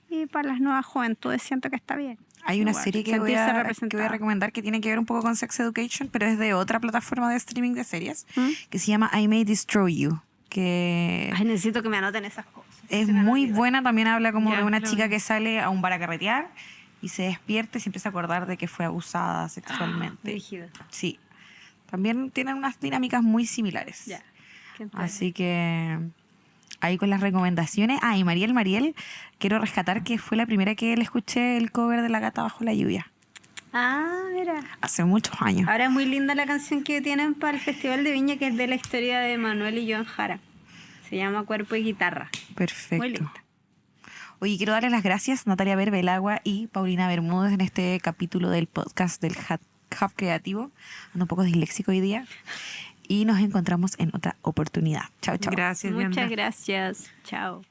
Y para las nuevas juventudes siento que está bien. Hay una Igual, serie que voy sentirse a representada. recomendar que tiene que ver un poco con Sex Education, pero es de otra plataforma de streaming de series, ¿Mm? que se llama I May Destroy You, que Ay, necesito que me anoten esas cosas. es Se me han muy olvidado. buena. También habla como Ya, de una pero- chica que sale a un bar a carretear y se despierta y se empieza a acordar de que fue abusada sexualmente. Brígido. Sí, también tienen unas dinámicas muy similares. Ya. Qué entrete. Así que ahí con las recomendaciones. Ah, y Mariel, quiero rescatar que fue la primera que le escuché el cover de La Gata Bajo la Lluvia. Ah, mira. Hace muchos años. Ahora es muy linda la canción que tienen para el Festival de Viña, que es de la historia de Manuel y Joan Jara. Se llama Cuerpo y Guitarra. Perfecto. Muy linda. Oye, quiero darle las gracias Natalia Berbelagua y Paulina Bermúdez en este capítulo del podcast del Hub Creativo. Ando un poco disléxico hoy día. Y nos encontramos en otra oportunidad. Chao, chao. Gracias, Muchas Diana. gracias. Chao.